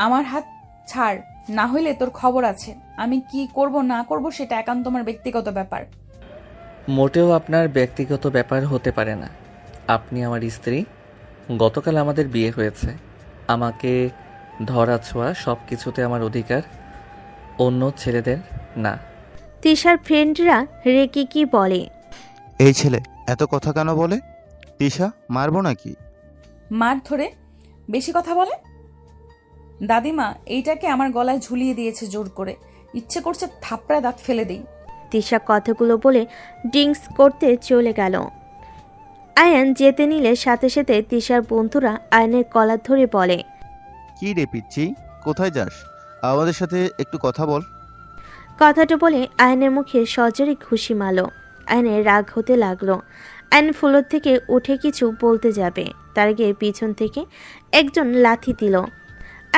আমার হাত ছাড়, না হইলে তোর খবর আছে। আমি কি করব না করব সেটা একান্ত তোমার ব্যক্তিগত ব্যাপার। মোটেও আপনার ব্যক্তিগত ব্যাপার হতে পারে না। আপনি আমার স্ত্রী, গতকাল আমাদের বিয়ে হয়েছে। আমাকে ধরা ছোঁয়া সব কিছুতে আমার অধিকার, অন্য ছেলেদের না। তিশার ফ্রেন্ডরা রেগে কি বলে, এই ছেলে এত কথা কেন বলে? তিশা, মারবো নাকি? মার ধরে বেশি কথা বলে। দাদিমা এইটাকে আমার গলায় ঝুলিয়ে দিয়েছে জোর করে, ইচ্ছে করছে থাপড়ায় দাঁত ফেলে দেই। তিশা কথাগুলো বলে ড্রিঙ্কস করতে চলে গেল। আয়ান যেতে নিলে সাথে সাথে তিশার বন্ধুরা আয়নের কলার ধরে বলে, কি রে পিচ্ছি, কোথায় যাস? আমাদের সাথে একটু কথা বল। কথাটা বলে আয়নের মুখে সজরে খুশি মারল। আয়নের রাগ হতে লাগলো। আয়ন ফ্লোর থেকে উঠে কিছু বলতে যাবে, তার আগে পিছন থেকে একজন লাথি দিল।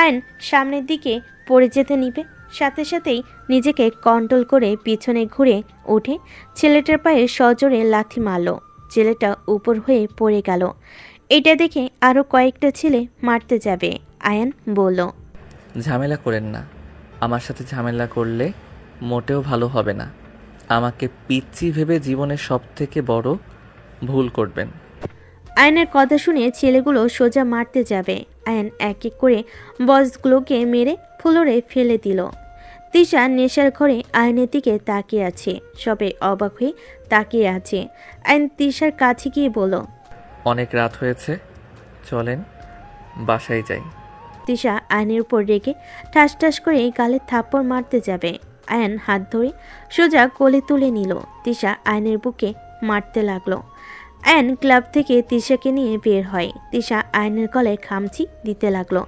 আয়ন সামনের দিকে পড়ে যেতে নিবে, সাথে সাথেই নিজেকে কন্ট্রোল করে পিছনে ঘুরে উঠে ছেলেটার পায়ে সজোরে লাথি মারল। ছেলেটা উপর হয়ে পড়ে গেল। এটা দেখে আরও কয়েকটা ছেলে মারতে যাবে। আয়ান বলল, ঝামেলা করেন না। আমার সাথে ঝামেলা করলে মোটেও ভালো হবে না। আমাকে পিচ্চি ভেবে জীবনের সবথেকে বড় ভুল করবেন। আয়নের কথা শুনে ছেলেগুলো সোজা মারতে যাবে। আয়ন এক এক করে বসগুলোকে মেরে ফ্লোরে ফেলে দিল। তিশা নেশার ঘরে আয়নের দিকে তাকিয়ে আছে, সবে অবাক হয়ে তাকিয়ে আছে। আয়ন তিশার কাছে গিয়ে বলল, অনেক রাত হয়েছে, চলেন বাসায় যাই। তিশা আয়নের উপর রেগে ঠাস ঠাস করে গালে থাপ্পড় মারতে যাবে। আয়ন হাত ধরে সোজা কোলে তুলে নিল। তিশা আয়নের বুকে মারতে লাগলো। আয়ন ক্লাব থেকে তিশাকে নিয়ে বের হয়। তিশা আয়নের গলায় খামচি দিতে লাগলো।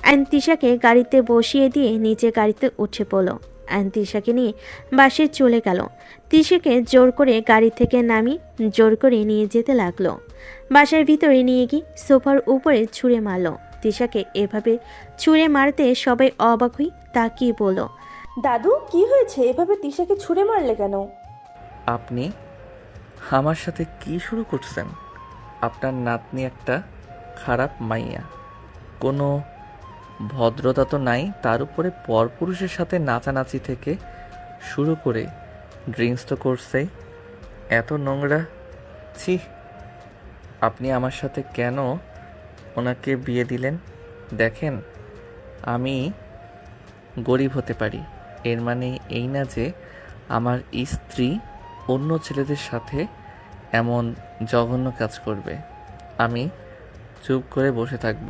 আয়ন তিশাকে গাড়িতে বসিয়ে দিয়ে নিচে গাড়িতে উঠে পড়ল। আয়ন তিশাকে নিয়ে বাসে চলে গেল। তিশাকে জোর করে গাড়ি থেকে নামিয়ে জোর করে নিয়ে যেতে লাগলো। বাসার ভিতরে নিয়ে গিয়ে সোফার উপরে ছুঁড়ে মারল। তিশাকে এভাবে ছুঁড়ে মারতে সবাই অবাক হয়ে তাকিয়ে বলল, দাদু কি হয়েছে, এভাবে তিশাকে ছুঁড়ে মারলে কেন? আপনি আমার সাথে কি শুরু করছেন? আপনার নাতনি একটা খারাপ মাইয়া, কোনো ভদ্রতা তো নাই, তার উপরে পরপুরুষের সাথে নাচানাচি থেকে শুরু করে ড্রিঙ্কস তো করছেই। এত নোংরা, ছি। আপনি আমার সাথে কেন ওনাকে বিয়ে দিলেন? দেখেন, আমি গরিব হতে পারি, এর মানে এই না যে আমার স্ত্রী অন্য ছেলেদের সাথে এমন জঘন্য কাজ করবে। আমি চুপ করে বসে থাকব।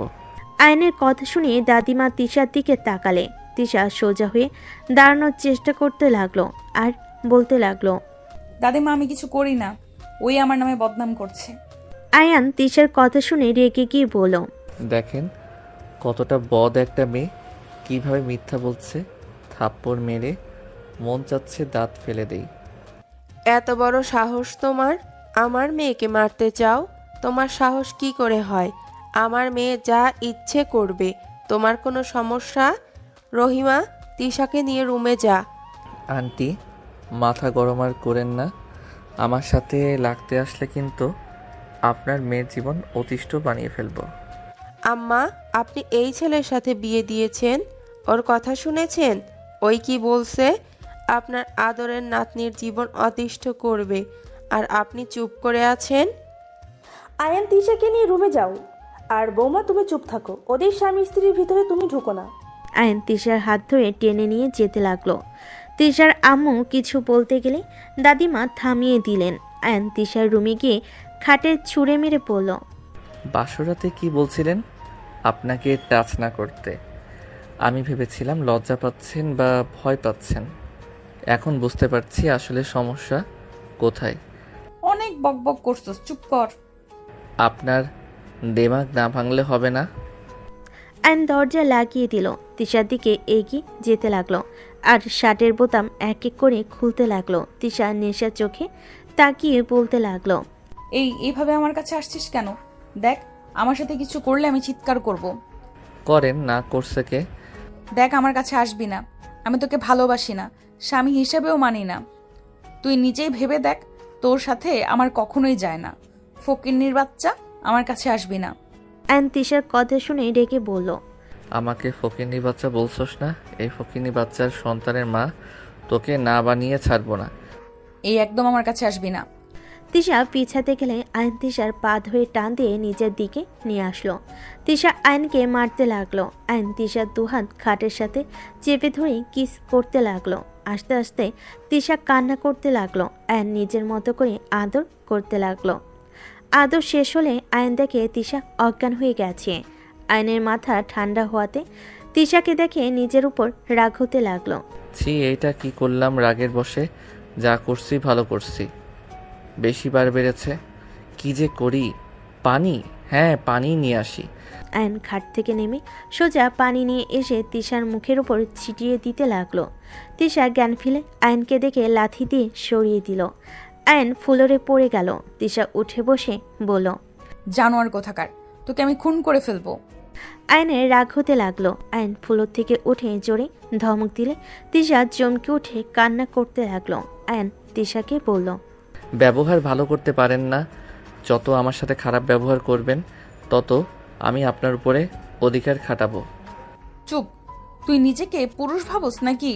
আয়নের কথা শুনে দাদিমা তিশার দিকে তাকালে। তিশা সোজা হয়ে দাঁড়ানোর চেষ্টা করতে লাগলো আর বলতে লাগলো, দাদিমা আমি কিছু করি না, ওই আমার নামে বদনাম করছে। আয়ান তিশার কথা শুনে রেগে গিয়ে বলল, দেখেন কতটা বদ একটা মেয়ে, কিভাবে মিথ্যা বলছে। থাপ্পড় মেরে মন চাচ্ছে দাঁত ফেলে দেই। এত বড় সাহস তোমার, আমার মেয়েকে মারতে চাও? তোমার সাহস কি করে হয়? আমার মেয়ে যা ইচ্ছে করবে, তোমার কোনো সমস্যা? রহিমা, তিশাকে নিয়ে রুমে যা। আন্টি, মাথা গরম আর করেন না। আমার সাথে লাগতে আসলে কিন্তু আপনার মেয়ের জীবন অতিষ্ঠ বানিয়ে ফেলবো। আম্মা, আপনি এই ছেলের সাথে বিয়ে দিয়েছেন, ওর কথা শুনেছেন? ওই কি বলছে? আপনার আদরের নাতনির জীবন অতিষ্ঠ করবে, আর আপনি চুপ করে আছেন? আয়ান তিশাকে নিয়ে রুমে যাও। আর বৌমা তুমি চুপ থাকো, ওদের স্বামী স্ত্রীর ভিতরে তুমি ঢুকো না। আয়ন তিশার হাত ধরে টেনে নিয়ে যেতে লাগলো। তিশার আম্মু কিছু বলতে গেলে দাদিমা থামিয়ে দিলেন। আয়ন তিশার রুমে গিয়ে খাটে ছুঁড়ে মেরে পড়ল, বাসরাতে কি বলছিলেন আপনাকে টাচ না করতে? আমি ভেবেছিলাম লজ্জা পাচ্ছেন বা ভয় পাচ্ছেন। এখন বুঝতে পারছি আসলে সমস্যা কোথায়। অনেক বকবক করছস, চুপ কর। আপনার দেমাগ না ভাঙলে হবে না। আয়ন দরজা লাগিয়ে দিল। তিশার দিকে এগিয়ে যেতে লাগলো আর শার্টের বোতাম এক এক করে খুলতে লাগলো। তিশা নেশা চোখে তাকিয়ে বলতে লাগলো, এইভাবে আমার কাছে আসছিস কেন? দেখ, আমার সাথে কিছু করলে আমি চিৎকার করব। করেন না, করছে কে? দেখ, আমার কাছে আসবি না। আমি তোকে ভালোবাসি না, স্বামী হিসেবেও মানি না। তুই নিজেই ভেবে দেখ, তোর সাথে আমার কখনোই যায় না। ফকিন্নির বাচ্চা, আমার কাছে আসবি না। আয়ন তিশার কথা শুনে ডেকে বলল, আমাকে ফকিন্নি বাচ্চা বলছস না? এই ফকিন্নি বাচ্চার সন্তানের মা তোকে না বানিয়ে ছাড়বো না। এই একদম আমার কাছে আসবি না। তিশা পিছাতে গেলে আয়ন তিশার পা ধরে টান দিয়ে নিজের দিকে নিয়ে আসলো। তিশা আয়নকে মারতে লাগলো। আয়ন তিশার দুহাত খাটের সাথে চেপে ধরে কিস করতে লাগলো। আস্তে আস্তে তিশা কান্না করতে লাগলো। আয়ন নিজের মতো করে আদর করতে লাগলো। আদর শেষ হলে আয়ন দেখে তিশা অজ্ঞান হয়ে গেছে। আয়নের মাথা ঠান্ডা হওয়াতে তিশাকে দেখে নিজের উপর রাগ হতে লাগলো। ছি, এইটা কি করলাম রাগের বশে? যা করছি ভালো করছি, বেশি বার বেড়েছে। কি যে করি? পানি? হ্যাঁ, পানি নিয়ে আসি। আয়ন খাট থেকে নেমে সোজা পানি নিয়ে এসে তিশার মুখের উপর ছিটিয়ে দিতে লাগলো। তিশা জ্ঞান ফিরে আয়নকে দেখে লাথি দিয়ে সরিয়ে দিল। আয়ন ফ্লোরে পড়ে গেল। তিশা উঠে বসে বলল, জানোয়ার কোথাকার, তোকে আমি খুন করে ফেলবো। আয়নের রাগ হতে লাগলো। আয়ন ফ্লোর থেকে উঠে জোরে ধমক দিলে তিশা চমকে উঠে কান্না করতে লাগলো। আয়ন তিশাকে বলল, ব্যবহার ভালো করতে পারেন না। যত আমার সাথে খারাপ ব্যবহার করবেন তত আমি আপনার উপরে অধিকার খাটাবো। চুপ। তুই নিজেকে পুরুষ ভাবস নাকি?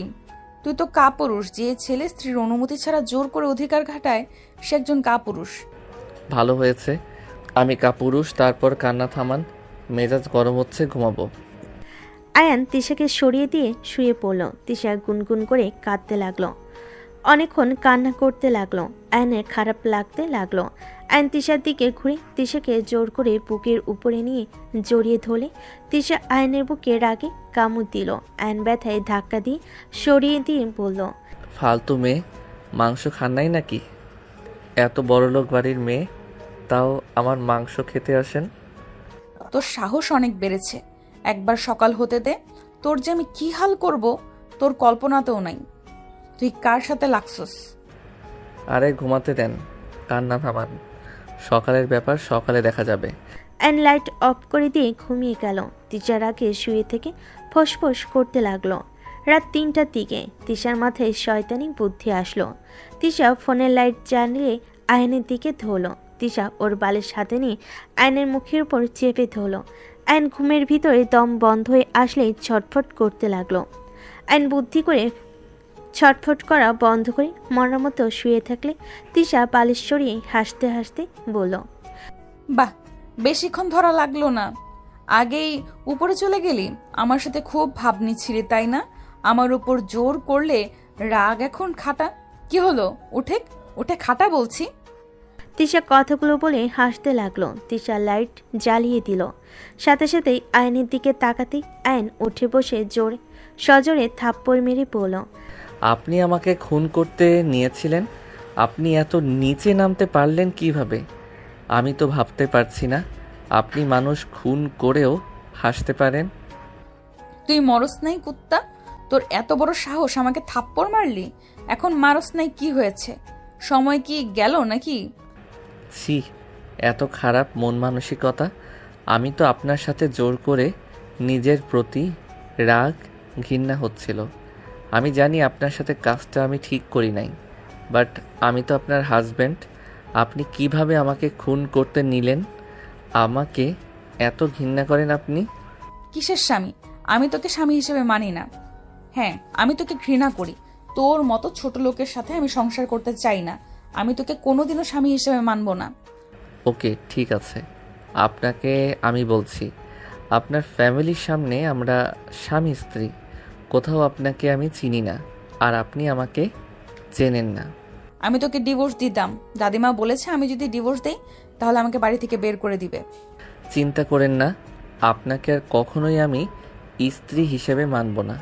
তুই তো কাপুরুষ। যে ছেলে স্ত্রীর অনুমতি ছাড়া জোর করে অধিকার খাটায় সে একজন কাপুরুষ। ভালো হয়েছে আমি কাপুরুষ। তারপর কান্না থামান, মেজাজ গরম হচ্ছে, ঘুমাবো। আয়ান তিশাকে সরিয়ে দিয়ে শুয়ে পড়ল। তিশা গুনগুন করে কাঁদতে লাগলো। অনেকক্ষণ কান্না করতে লাগলো। আয়নের খারাপ লাগতে লাগলো। আয়ন তিশার দিকে ঘুরে তিশাকে জোর করে বুকের উপরে নিয়ে জড়িয়ে ধরলে তিশা আয়নের বুকে রাগে কামড় দিল। আয়ন ব্যথায় ধাক্কা দিয়ে সরিয়ে দিয়ে বলল, ফালতু মেয়ে, মাংস খান নাই নাকি? এত বড়লোক বাড়ির মেয়ে, তাও আমার মাংস খেতে আসেন? তোর সাহস অনেক বেড়েছে। একবার সকাল হতে দে, তোর যে আমি কি হাল করব তোর কল্পনাতেও নাই। তুই কার সাথে লাগছস? আরে ঘুমাতে দেন, কান্না থামান। সকালের ব্যাপার সকালে দেখা যাবে। অ্যান্ড লাইট অফ করে দিয়ে ঘুমিয়ে গেল। তিশার আগে শুয়ে থেকে ফোঁস করতে লাগলো। রাত 3টার দিকে তিশার মাথায় শয়তানি বুদ্ধি আসলো। তিশা ফোনের লাইট জ্বালিয়ে আয়নের দিকে ধরল। তিশা ওর বালের সাথে নিয়ে আয়নের মুখের উপর চেপে ধরল। আয়ন ঘুমের ভিতরে দম বন্ধ হয়ে আসলেই ছটফট করতে লাগলো। আয়ন বুদ্ধি করে ছটফট করা বন্ধ করে মরার মতো শুয়ে থাকলে তিশা বালিশ সরিয়ে হাসতে হাসতে বলল, বাহ, বেশিক্ষণ ধরা লাগলো না। আগেই উপরে চলে গেলি। আমার সাথে খুব ভাবনি ছিলি, তাই না? আমার উপর জোর করলে রাগ এখন খাটা। কি হলো? উঠে উঠে খাটা বলছি। তিশা কথাগুলো বলে হাসতে লাগলো। তিশা লাইট জ্বালিয়ে দিল। সাথে সাথেই আয়নের দিকে তাকাতেই আয়ন উঠে বসে জোরে সজোরে থাপ্পড় মেরে বলল, আপনি আমাকে খুন করতে নিয়েছিলেন। আপনি এত নিচে নামতে পারলেন কিভাবে? আমি তো ভাবতে পারছি না আপনি মানুষ খুন করেও হাসতে পারেন। তুই মরস নাই কুত্তা? তোর এত বড় সাহস আমাকে থাপ্পড় মারলি? এখন মারস নাই কি হয়েছে? সময় কি গেল নাকি? ছি, এত খারাপ মন মানসিকতা। আমি তো আপনার সাথে জোর করে নিজের প্রতি রাগ ঘৃণা হচ্ছিল। আমি জানি আপনার সাথে কাজটা আমি ঠিক করি নাই, বাট আমি তো আপনার হাজব্যান্ড। আপনি কিভাবে আমাকে খুন করতে নিলেন? আমাকে এত ঘৃণা করেন আপনি? কিসের স্বামী? আমি তোকে স্বামী হিসেবে মানি না। হ্যাঁ, আমি তোকে ঘৃণা করি। তোর মতো ছোট লোকের সাথে আমি সংসার করতে চাই না। আমি তোকে কোনোদিনও স্বামী হিসেবে মানবো না। ওকে, ঠিক আছে। আপনাকে আমি বলছি, আপনার ফ্যামিলির সামনে আমরা স্বামী স্ত্রী। কোথাও আপনাকে আমি চিনি না, আর আপনি আমাকে চেনেন না। আমি তোকে ডিভোর্স দিতাম। দাদিমা বলেছে আমি যদি ডিভোর্স দেই তাহলে আমাকে বাড়ি থেকে বের করে দিবে। চিন্তা করেন না, আপনাকে আর কখনোই আমি স্ত্রী হিসেবে মানব না।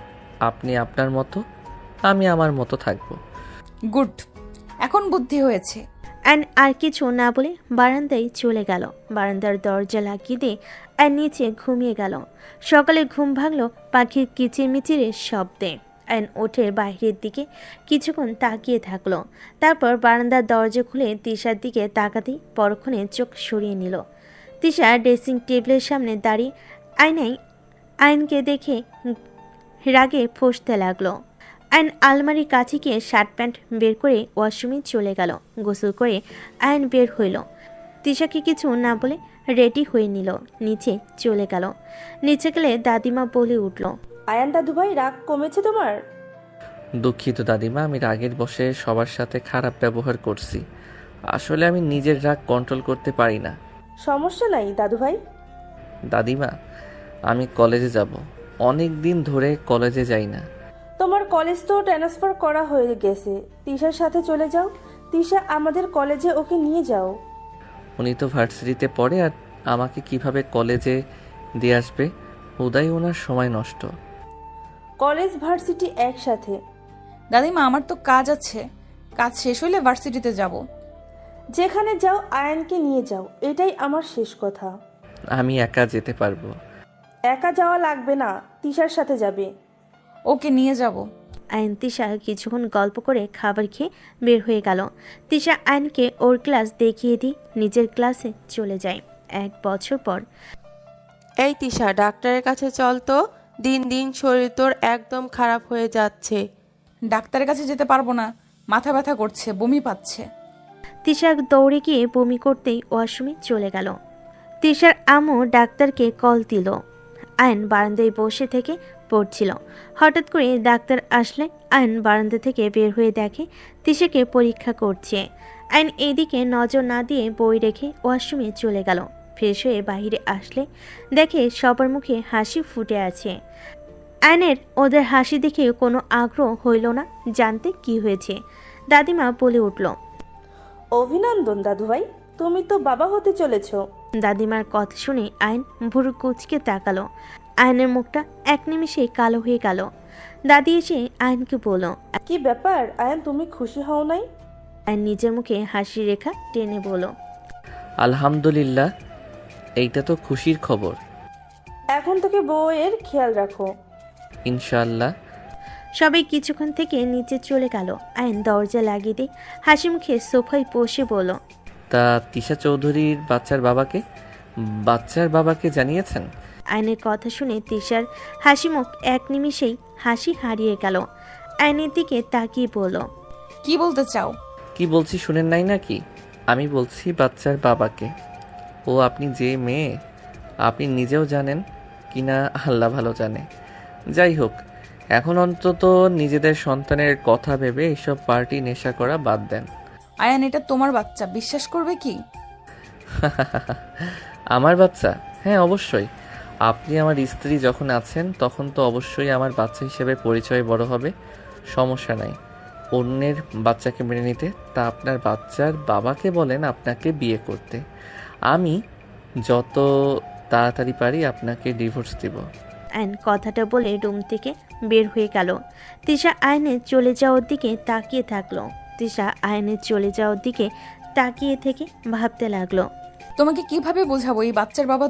আপনি আপনার মতো, আমি আমার মতো থাকব। গুড, এখন বুদ্ধি হয়েছে। অ্যান্ড আর কিছু না বলে বারান্দায় চলে গেল। বারান্দার দরজা লাগিয়ে দিয়ে আর নিচে ঘুমিয়ে গেল। সকালে ঘুম ভাঙলো পাখির কিচিরমিচিরের শব্দে। অ্যান ওঠে বাইরের দিকে কিছুক্ষণ তাকিয়ে থাকলো। তারপর বারান্দার দরজা খুলে তিশার দিকে তাকাতেই পরক্ষণে চোখ সরিয়ে নিল। তিশা ড্রেসিং টেবিলের সামনে দাঁড়িয়ে আয়নায় আয়নকে দেখে রাগে ফসতে লাগলো। আয়ন আলমারির কাছে গিয়ে শার্ট প্যান্ট বের করে ওয়াশরুমে চলে গেল। গোসল করে আয়ন বের হইল। তিশাকে কিছু না বলে রেডি হয়ে নিল, নিচে চলে গেল। নিচে গেলে দাদিমা বলে উঠল, আয়ান দাদু ভাই, রাগ কমেছে তোমার? দুঃখিত দাদিমা, আমি রাগের বশে সবার সাথে খারাপ ব্যবহার করছি। আসলে আমি নিজের রাগ কন্ট্রোল করতে পারি না। সমস্যা নাই দাদু ভাই। দাদিমা, আমি কলেজে যাব। অনেক দিন ধরে কলেজে যাই না। তোমার কলেজ তো ট্রান্সফার করা হয়ে গেছে, তিশার সাথে চলে যাও। তিশা আমাদের কলেজে, ওকে নিয়ে যাও। উনি তো ভার্সিটিতে পড়ে, আর আমাকে কিভাবে কলেজে দিয়ে আসবে? উদয় ওনার সময় নষ্ট। কলেজ ভার্সিটি একসাথে। দাদিমা, আমার তো কাজ আছে, কাজ শেষ হইলে ভার্সিটিতে যাব। যেখানে যাও আয়ানকে নিয়ে যাও, এটাই আমার শেষ কথা। আমি একা যেতে পারবো। একা যাওয়া লাগবে না, তিশার সাথে যাবে। ওকে নিয়ে যাব। আয়ন তিশা কিছুক্ষণ গল্প করে খাবার খেয়ে বের হয়ে গেল। তিশা আয়নকে ওর ক্লাস দেখিয়ে দিয়ে নিজের ক্লাসে চলে যায়। 1 বছর পর। এই তিশা, ডাক্তারের কাছে চল তো। দিন দিন শরীর তোর একদম খারাপ হয়ে যাচ্ছে। ডাক্তারের কাছে যেতে পারবো না, মাথা ব্যথা করছে, বমি পাচ্ছে। তিশা দৌড়ে গিয়ে বমি করতেই ওয়াশরুমে চলে গেল। তিশার আম্মু ডাক্তারকে কল দিল। আয়ন বারান্দায় বসে থেকে পড়ছিল। হঠাৎ করে ডাক্তার আসলে আয়ন বারান্দা থেকে বের হয়ে দেখে তিশাকে পরীক্ষা করছে। আয়ন এদিকে নজর না দিয়ে বই রেখে ওয়াশরুমে চলে গেল। ফ্রেশ হয়ে বাইরে আসলে দেখে সবার মুখে হাসি ফুটে আছে। আয়নের ওদের হাসি দেখে কোনো আগ্রহ হইল না জানতে কি হয়েছে। দাদিমা বলে উঠল, অভিনন্দন দাদু ভাই, তুমি তো বাবা হতে চলেছ। দাদিমার কথা শুনে আয়ন ভুরু কুচকে তাকালো। আয়নের মুখটা এক নিমিষেই কালো হয়ে গেল। দাদি এসে আয়নকে বলল, কি ব্যাপার আয়ান, তুমি খুশি হও নাই? আয়ন নিজের মুখে হাসি রেখা টেনে বলল, আলহামদুলিল্লাহ, এইটা তো খুশির খবর। এখন থেকে বউয়ের খেয়াল রাখো। ইনশাআল্লাহ। সবাই কিছুক্ষণ থেকে নিচে চলে গেল। আয়ন দরজা লাগিয়ে দিয়ে হাসি মুখে সোফায় বসে বলল, তা তিশা চৌধুরীর বাচ্চার বাবাকে জানিয়েছেন? আয়নের কথা শুনে তিশার হাসি মুখ এক নিমিষেই হাসি হারিয়ে গেল। আয়নের দিকে তাকিয়ে বলল, কি বলতে চাও? কি বলছি শুনেন নাই নাকি? আমি বলছি বাচ্চার বাবাকে। ও আপনি যে মেয়ে, আপনি নিজেও জানেন কিনা আল্লাহ ভালো জানে। যাই হোক, এখন অন্তত নিজেদের সন্তানের কথা ভেবে এইসব পার্টি নেশা করা বাদ দেন। আয়ান, এটা তোমার বাচ্চা, বিশ্বাস করবে কি? আমার বাচ্চা? হ্যাঁ, অবশ্যই। আপনি আমার স্ত্রী যখন আছেন তখন তো অবশ্যই আমার বাচ্চা হিসেবে পরিচয় বড় হবে, সমস্যা নাই। অন্যের বাচ্চাকে মেনে নিতে, তা আপনার বাচ্চার বাবাকে বলেন আপনাকে বিয়ে করতে। আমি যত তাড়াতাড়ি পারি আপনাকে ডিভোর্স দেব। আয়ন কথাটা বলে রুম থেকে বের হয়ে গেল। তিশা আয়নের চলে যাওয়ার দিকে তাকিয়ে থাকলো। তিশা আয়নের চলে যাওয়ার দিকে তাকিয়ে থেকে ভাবতে লাগলো, তোমাকে কিভাবে বোঝাবো এই বাচ্চার বাবা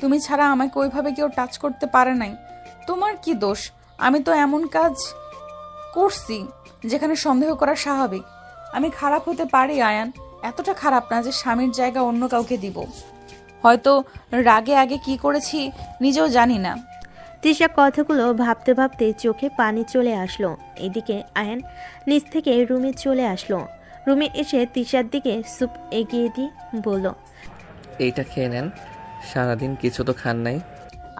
তুমি ছাড়া আমাকে ওইভাবে কেউ টাচ করতে পারে নাই। তোমার কি দোষ? আমি তো এমন কাজ করছি যেখানে সন্দেহ করা স্বাভাবিক। আমি খারাপ হতে পারি আয়ান, এতটা খারাপ না যে স্বামীর জায়গা অন্য কাউকে দিব। হয়তো রাগে আগে কি করেছি নিজেও জানি না। তিশা কথাগুলো ভাবতে ভাবতে চোখে পানি চলে আসলো। এদিকে আয়ন নিচ থেকে রুমে চলে আসলো। রুমে এসে তিশার দিকে স্যুপ এগিয়ে দিয়ে বলল, এইটা খেয়ে নেন, সারাদিন কিছু তো খান নাই।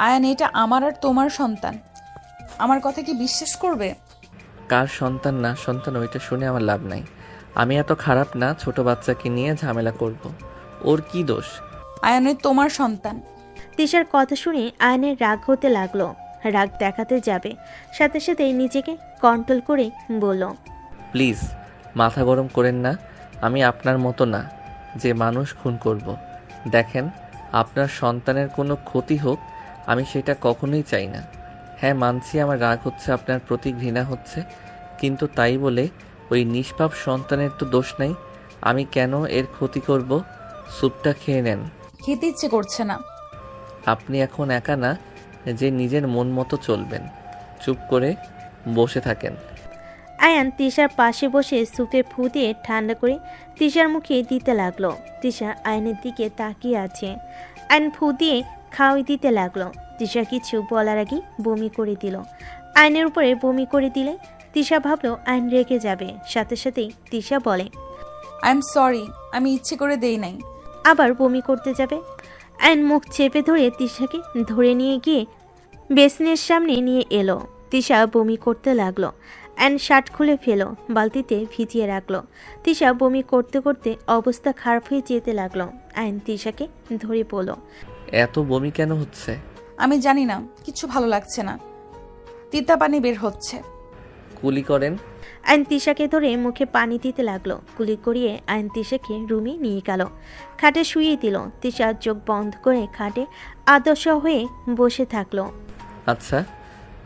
আয়ান, এটা আমার আর তোমার সন্তান, আমার কথা কি বিশ্বাস করবে? কার সন্তান না সন্তান ওইটা শুনে আমার লাভ নাই। আমি এত খারাপ না ছোট বাচ্চাকে নিয়ে ঝামেলা করব। ওর কি দোষ? আয়ান, তোমার সন্তান। তিশার কথা শুনে আয়নের রাগ হতে লাগলো। রাগ দেখাতে যাবে, সাথে সাথে নিজেকে কন্ট্রোল করে বলল, প্লিজ মাথা গরম করেন না। আমি আপনার মতো না যে মানুষ খুন করব। দেখেন, আপনার সন্তানের কোনো ক্ষতি হোক আমি সেটা কখনোই চাই না। হ্যাঁ, মানছি আমার রাগ হচ্ছে, আপনার প্রতি ঘৃণা হচ্ছে, কিন্তু তাই বলে ওই নিষ্পাপ সন্তানের তো দোষ নাই। আমি কেন এর ক্ষতি করব? স্যুপটা খেয়ে নেন। খেতে ইচ্ছে করছে না। আপনি এখন একা না যে নিজের মন মতো চলবেন। চুপ করে বসে থাকেন। আয়ান তিশার পাশে বসে সুপে ফু দিয়ে ঠান্ডা করে তিশার মুখে দিতে লাগলো। তিশা আয়নের দিকে তাকিয়ে আছে। আয়ন ফু দিয়ে খাওয়াই দিতে লাগলো। তিশা কিছু বলার আগেই বমি করে দিল। আয়নের উপরে বমি করে দিলে তিশা ভাবলো আয়ন রেগে যাবে। সাথে সাথেই তিশা বলে, আই এম সরি, আমি ইচ্ছে করে দেই নাই। আবার বমি করতে যাবে। আয়ন মুখ চেপে ধরে তিশাকে ধরে নিয়ে গিয়ে বেসিনের সামনে নিয়ে এলো। তিশা বমি করতে লাগলো। আয়ন শার্ট খুলে ফেলো, বালতিতে ভিজিয়ে রাখলো। তিশা বমি করতে করতে অবস্থা খারাপ হয়ে যেতে লাগলো। আয়ন তিশাকে ধরে পড়ল। এত বমি কেন হচ্ছে? আমি জানি না, কিছু ভালো লাগছে না, তিতা পানি বের হচ্ছে। কুলি করেন। আয়ন তিশাকে ধরে মুখে পানি দিতে লাগলো। কুলি করিয়ে আয়ন তিশাকে রুমে নিয়ে গেল। খাটে শুয়ে দিল। তিশা চোখ বন্ধ করে খাটে আদর্শ হয়ে বসে থাকলো। আচ্ছা,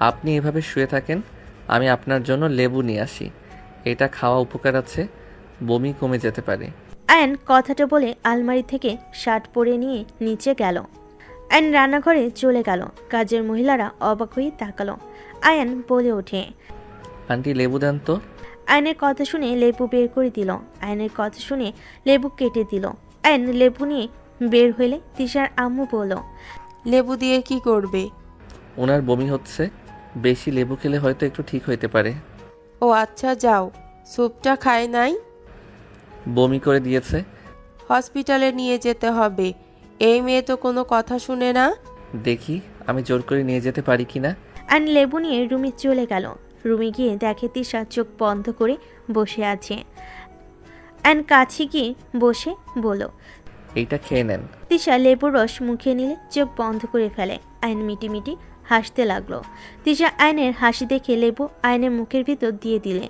আপনি এভাবে শুয়ে থাকেন, আমি আপনার জন্য লেবু নিয়ে আসি। এটা খাওয়া উপকার আছে, বমি কমে যেতে পারে। আয়ন কথাটা বলে আলমারি থেকে শার্ট পরে নিয়ে নিচে গেল। আয়ন রান্নাঘরে চলে গেল। কাজের মহিলারা অবাক হয়ে তাকালো। আয়ন বলে ওঠে, আন্টি লেবু দেন তো। আয়নের কথা শুনে লেবু বের করে দিল। আয়নের কথা শুনে লেবু কেটে দিল। আয়ন লেবু নিয়ে বের হইলে তিশার আম্মু বলল, লেবু দিয়ে কি করবে? ওনার বমি হচ্ছে, বেশি লেবু খেলে হয়তো একটু ঠিক হইতে পারে। ও আচ্ছা, যাও। স্যুপটা খায় নাই? বমি করে দিয়েছে। হসপিটালে নিয়ে যেতে হবে। এই মেয়ে তো কোনো কথা শুনে না। দেখি আমি জোর করে নিয়ে যেতে পারি কিনা। আয়ন লেবু নিয়ে রুমে চলে গেল। রুমে গিয়ে দেখে তিশা চোখ বন্ধ করে বসে আছে। আয়ন কাছে গিয়ে বসে বলল, এইটা খেয়ে নেন। তিশা লেবুর রস মুখে নিলে চোখ বন্ধ করে ফেলে। আয়ন মিটিমিটি হাসতে লাগলো। তিশা আয়নের হাসি দেখে লেবু আয়নের মুখের ভিতর দিয়ে দিলে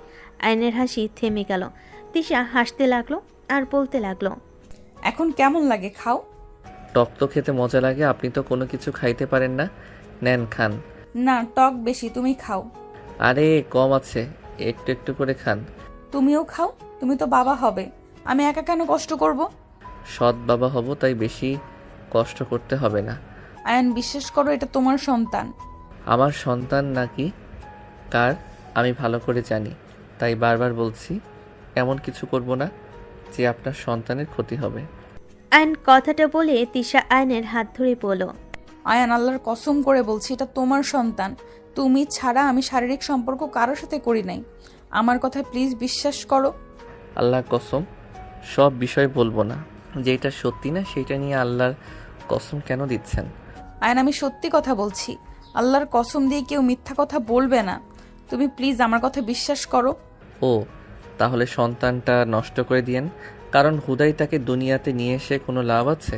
আয়নের হাসি থেমে গেল। তিশা হাসতে লাগলো আর বলতে লাগলো, এখন কেমন লাগে, খাও। টক তো খেতে মজা লাগে, আপনি তো কোনো কিছু খাইতে পারেন না। নেন খান। না, টক বেশি, তুমি খাও। আরে কম আছে, একটু একটু করে খান। তুমিও খাও, তুমি তো বাবা হবে, আমি একা কেন কষ্ট করব? সৎ বাবা হব, তাই বেশি কষ্ট করতে হবে না। আয়ান, বিশ্বাস করো, এটা তোমার সন্তান। আমার সন্তান নাকি কার আমি ভালো করে জানি, তাই বারবার বলছি এমন কিছু করব না যে আপনার সন্তানের ক্ষতি হবে। আয়ন কথাটা বলে তিশা আয়নের হাত ধরে বলল, আয়ান, আল্লাহর কসম করে বলছি, এটা তোমার সন্তান। তুমি ছাড়া আমি শারীরিক সম্পর্ক কারোর সাথে করি নাই। আমার কথায় প্লিজ বিশ্বাস করো। আল্লাহর কসম, সব বিষয় বলবো না, যেটা সত্যি না সেটা নিয়ে আল্লাহর কসম কেন দিচ্ছেন? আয়ান, আমি সত্যি কথা বলছি, আল্লাহর কসম দিয়ে কেউ মিথ্যা কথা বলবে না। তুমি প্লিজ আমার কথা বিশ্বাস করো। ও তাহলে সন্তানটা নষ্ট করে দিয়েন, কারণ হুদাই তাকে দুনিয়াতে নিয়ে এসে কোনো লাভ আছে?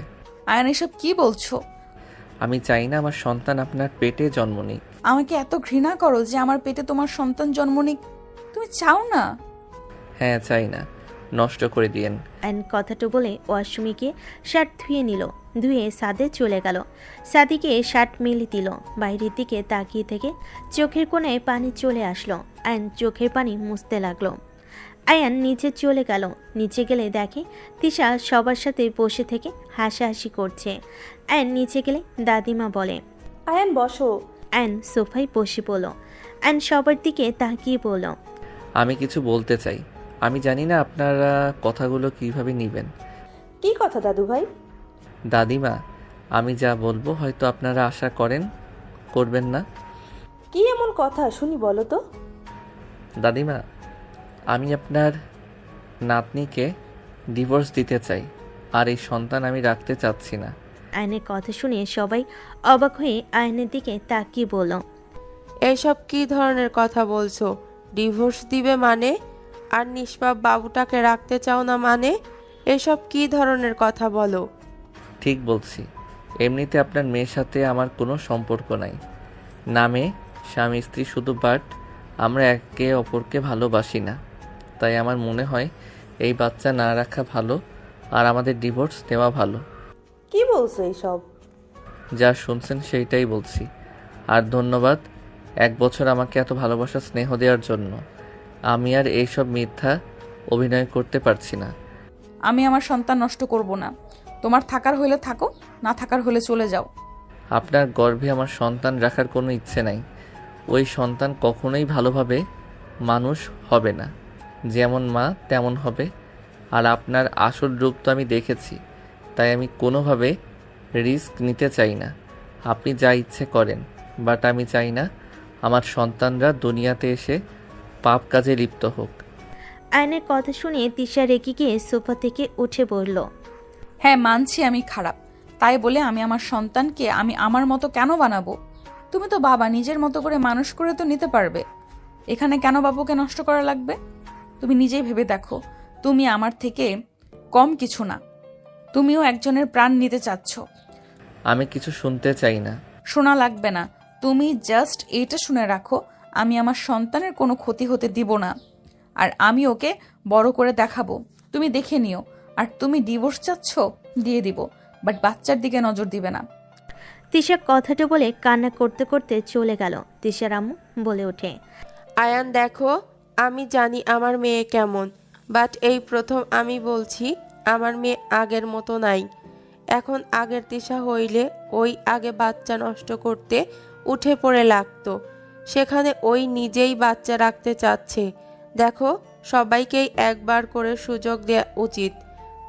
আয়ান, এসব কি বলছো? আমি চাই না আমার সন্তান আপনার পেটে জন্ম নিক। আমাকে এত ঘৃণা করো যে আমার পেটে তোমার সন্তান জন্ম নিক? তুমি চাও না? হ্যাঁ চাই না, নষ্ট করে দিয়েন। আয়ন কথাটা বলে ওয়াশরুমে গিয়ে শার্ট ধুয়ে নিল। ধুয়ে সাদে চলে গেল। সাদিকে শার্ট মেলে দিল। বাইরের দিকে তাকিয়ে থেকে চোখের কোণায় পানি চলে আসলো। আয়ন চোখের পানি মুছতে লাগলো। আয়ান নিচে চলে গেল। নিচে গেলে দেখে তিশা সবার সাথে বসে থেকে হাসাহাসি করছে। আয়ন নিচে গেলে দাদিমা বলে, আয়ান বসো। আয়ন সোফায় বসে পড়ল। আয়ন সবার দিকে তাকিয়ে বলল, আমি কিছু বলতে চাই, আমি জানি না আপনারা কথাগুলো কিভাবে নেবেন। কি কথা দাদু ভাই? দাদিমা, আমি যা বলবো হয়তো আপনারা আশা করবেন না। কি এমন কথা শুনি, বলো তো। দাদিমা, আমি আপনার নাতনিকে ডিভোর্স দিতে চাই, আর এই সন্তান আমি রাখতে চাচ্ছি না। আয়নের কথা শুনে সবাই অবাক হয়ে আয়নের দিকে তাকিয়ে বলল, এইসব কি ধরনের কথা বলছো? ডিভোর্স দিবে মানে? আর নিষ্পাপ বাবুটাকে রাখতে চাও না মানে? এসব কি ধরনের কথা বলো? ঠিক বলছি, এমনিতে আপনার মেয়ের সাথে আমার কোনো সম্পর্ক নাই। নামে স্বামী স্ত্রী শুধু, বাট আমরা একে অপরকে ভালোবাসি না। তাই আমার মনে হয় এই বাচ্চা না রাখা ভালো, আর আমাদের ডিভোর্স দেওয়া ভালো। কি বলছো এইসব? যা শুনছেন সেইটাই বলছি। আর ধন্যবাদ 1 বছর আমাকে এত ভালোবাসা স্নেহ দেওয়ার জন্য। আমি আর এইসব মিথ্যা অভিনয় করতে পারছি না। আমি আমার সন্তান নষ্ট করব না। তোমার থাকার হলে থাকো, না থাকার হলে চলে যাও। আপনার গর্ভে আমার সন্তান রাখার কোনো ইচ্ছে নাই। ওই সন্তান কখনোই ভালোভাবে মানুষ হবে না, যেমন মা তেমন হবে। আর আপনার আসল রূপ তো আমি দেখেছি, তাই আমি কোনোভাবে রিস্ক নিতে চাই না। আপনি যা ইচ্ছে করেন, বাট আমি চাই না আমার সন্তানরা দুনিয়াতে এসে পাপ কাজে লিপ্ত হোক। আয়নের কথা শুনে তিশা রেগে গিয়ে সোফা থেকে উঠে পড়ল। হ্যাঁ, মানছি আমি খারাপ, তাই বলে আমি আমার সন্তানকে আমি আমার মতো কেন বানাবো? তুমি তো বাবা, নিজের মতো করে মানুষ করে তো নিতে পারবে। এখানে কেন বাবুকে নষ্ট করা লাগবে? তুমি নিজেই ভেবে দেখো, তুমি আমার থেকে কম কিছু না। তুমিও একজনের প্রাণ নিতে চাচ্ছ। আমি কিছু শুনতে চাই না। শোনা লাগবে না, তুমি জাস্ট এইটা শুনে রাখো, আমি আমার সন্তানের কোনো ক্ষতি হতে দিব না। আর আমি ওকে বড় করে দেখাবো, তুমি দেখে নিও। আর তুমি ডিভোর্স চাচ্ছ, দিয়ে দিব, বাট বাচ্চার দিকে নজর দিবে না। তিশা কথাটা বলে কান্না করতে করতে চলে গেল। তিশার আম্মু বলে ওঠে, আয়ান দেখো, আমি জানি আমার মেয়ে কেমন, বাট এই প্রথম আমি বলছি আমার মেয়ে আগের মতো নাই। এখন আগের তিশা হইলে ওই আগে বাচ্চা নষ্ট করতে উঠে পড়ে লাগতো, সেখানে ওই নিজেই বাচ্চা রাখতে চাচ্ছে। দেখো, সবাইকেই একবার করে সুযোগ দেওয়া উচিত।